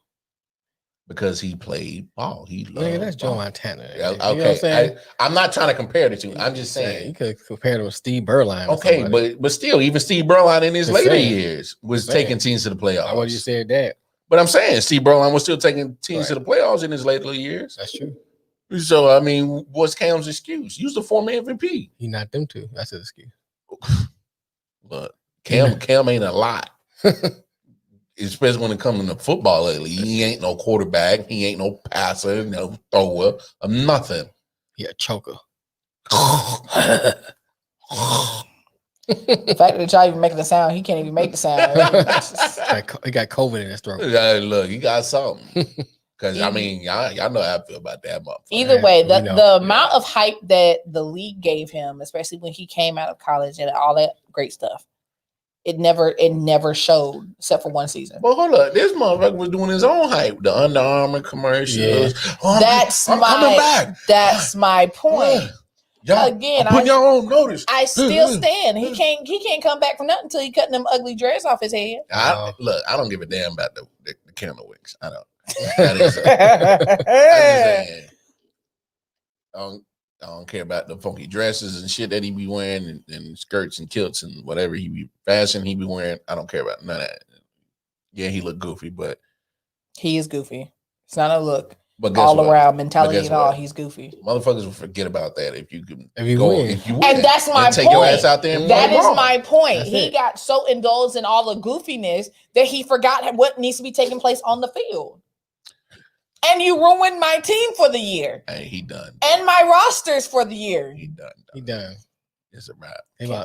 because he played ball. He loved Nigga, that's Joe ball. Montana. Yeah, You know what I'm okay, saying? I'm not trying to compare the two. I'm just Yeah, saying. you could compare it with Steve Berline. or Okay, somebody. but still, even Steve Berline in his Just later saying. years was Just saying. taking teams to the playoffs. I would you said that. But I'm saying Steve Berline was still taking teams to Right. the playoffs in his later years. That's true. So I mean, what's Cam's excuse? Use the former MVP. He not them two. That's his excuse. Look, Cam ain't a lot. Especially when it comes to football lately. He ain't no quarterback. He ain't no passer, no thrower, nothing. He a choker. The fact that y'all even making the sound, he can't even make the sound. He got COVID in his throat. Look, he got something. Because I mean, y'all know how I feel about that motherfucker. Either way, We know. the amount of hype that the league gave him, especially when he came out of college and all that great stuff, it never showed except for one season. But hold up, this motherfucker was doing his own hype. The Under Armour commercials. Yeah. Oh, I'm coming back. That's my point. Y'all, Again, I'm putting y'all on notice. I still stand. He can't come back from nothing until he cutting them ugly dreads off his head. Look, I don't give a damn about the candle wicks. I don't. I'm just saying, I don't care about the funky dresses and shit that he be wearing and skirts and kilts and whatever fashion he be wearing. I don't care about none of that. Yeah, he look goofy, but He is goofy. It's not a look. but guess All what? around mentality guess and all, what? he's goofy. Motherfuckers will forget about that if you can If you go win. if you win. And that's my take your point. ass out there and That play is ball. my point. That's He it. got so indulged in all the goofiness that he forgot what needs to be taking place on the field. And you ruined my team for the year. Hey, he done. And my rosters for the year. He done. He done. It's a wrap.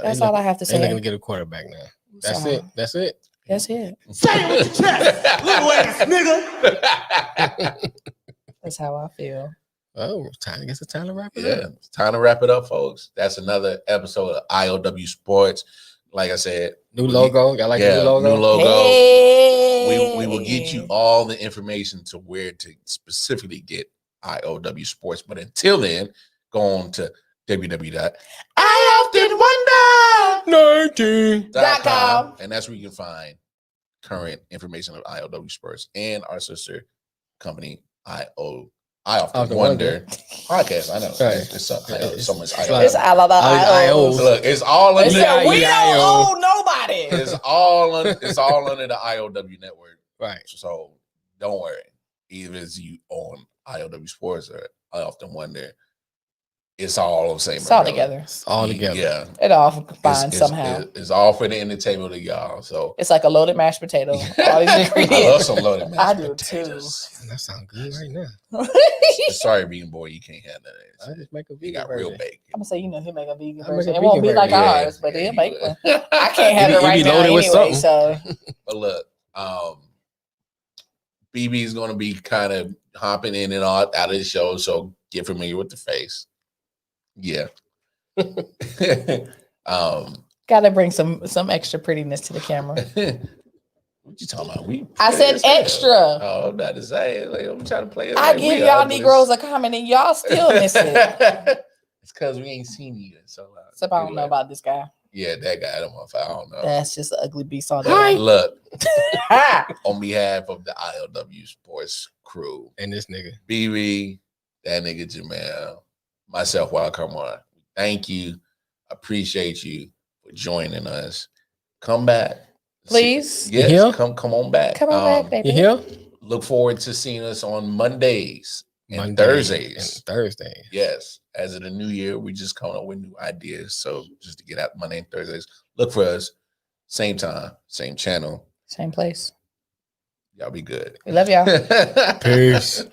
That's all I have to They're looking say. to get a quarterback now. That's Sorry. it. That's it. That's it. Say it with your chest, little ass nigga. That's how I feel. Oh, I guess it's time to wrap it Yeah, up. it's time to wrap it up, folks. That's another episode of I.O.W Sports. Like I said, New logo. Y'all like the yeah, new logo? new logo. Hey. We will get you all the information to where to specifically get I.O.W Sports. But until then, go on to www.ioftenwonder.com, and that's where you can find current information of I.O.W Sports and our sister company I Often Wonder podcast. I know Right. it's something. I know It's so much like- I.O. It's all about I.O. Look, it's all under. Listen, we don't I.O. owe nobody. It's all under. It's all under the I.O.W network. Right. So don't worry. Either it's you on I.O.W Sports or I Often Wonder. It's all the same. It's all umbrella. together. It's all together. Yeah. It all It's- combines it's- somehow. It's all for the end table to y'all. So It's like a loaded mashed potato. All these I love ingredients. some loaded mashed I do potatoes. That sounds good right now. Sorry, vegan boy, you can't have that. I just make a You vegan got real version. bacon. I'm gonna say, you know, he'll make a vegan I'll make version. a It won't be vegan like version. ours, but he'll make one. I I can't have It it be- right it be now loaded with anyway. something. So But look, BB is going to be kind of hopping in and out of the show, so get familiar with the face. Yeah. gotta bring some extra prettiness to the camera. What you talking about? I said extra. Oh, I'm not to say. Like, I'm trying to play it. I like give we y'all are, but Negroes a comment and y'all still miss it. It's because we ain't seen you in so long. Except I don't know about this guy. Yeah, that guy. I don't know. That's just an ugly beast on Hi. there. Look, on behalf of the I.O.W Sports crew, And this nigga. BB, that nigga Jamel, myself, Come on. Thank you. Appreciate you for joining us. Come back. Please. Yes, You here? come on back. Come on back, baby. You here? Look forward to seeing us on Mondays and Monday Thursdays. and Thursdays. Yes, as of the new year, we just coming up with new ideas. So just to get out Monday and Thursdays, look for us. Same time, same channel. Same place. Y'all be good. We love y'all. Peace.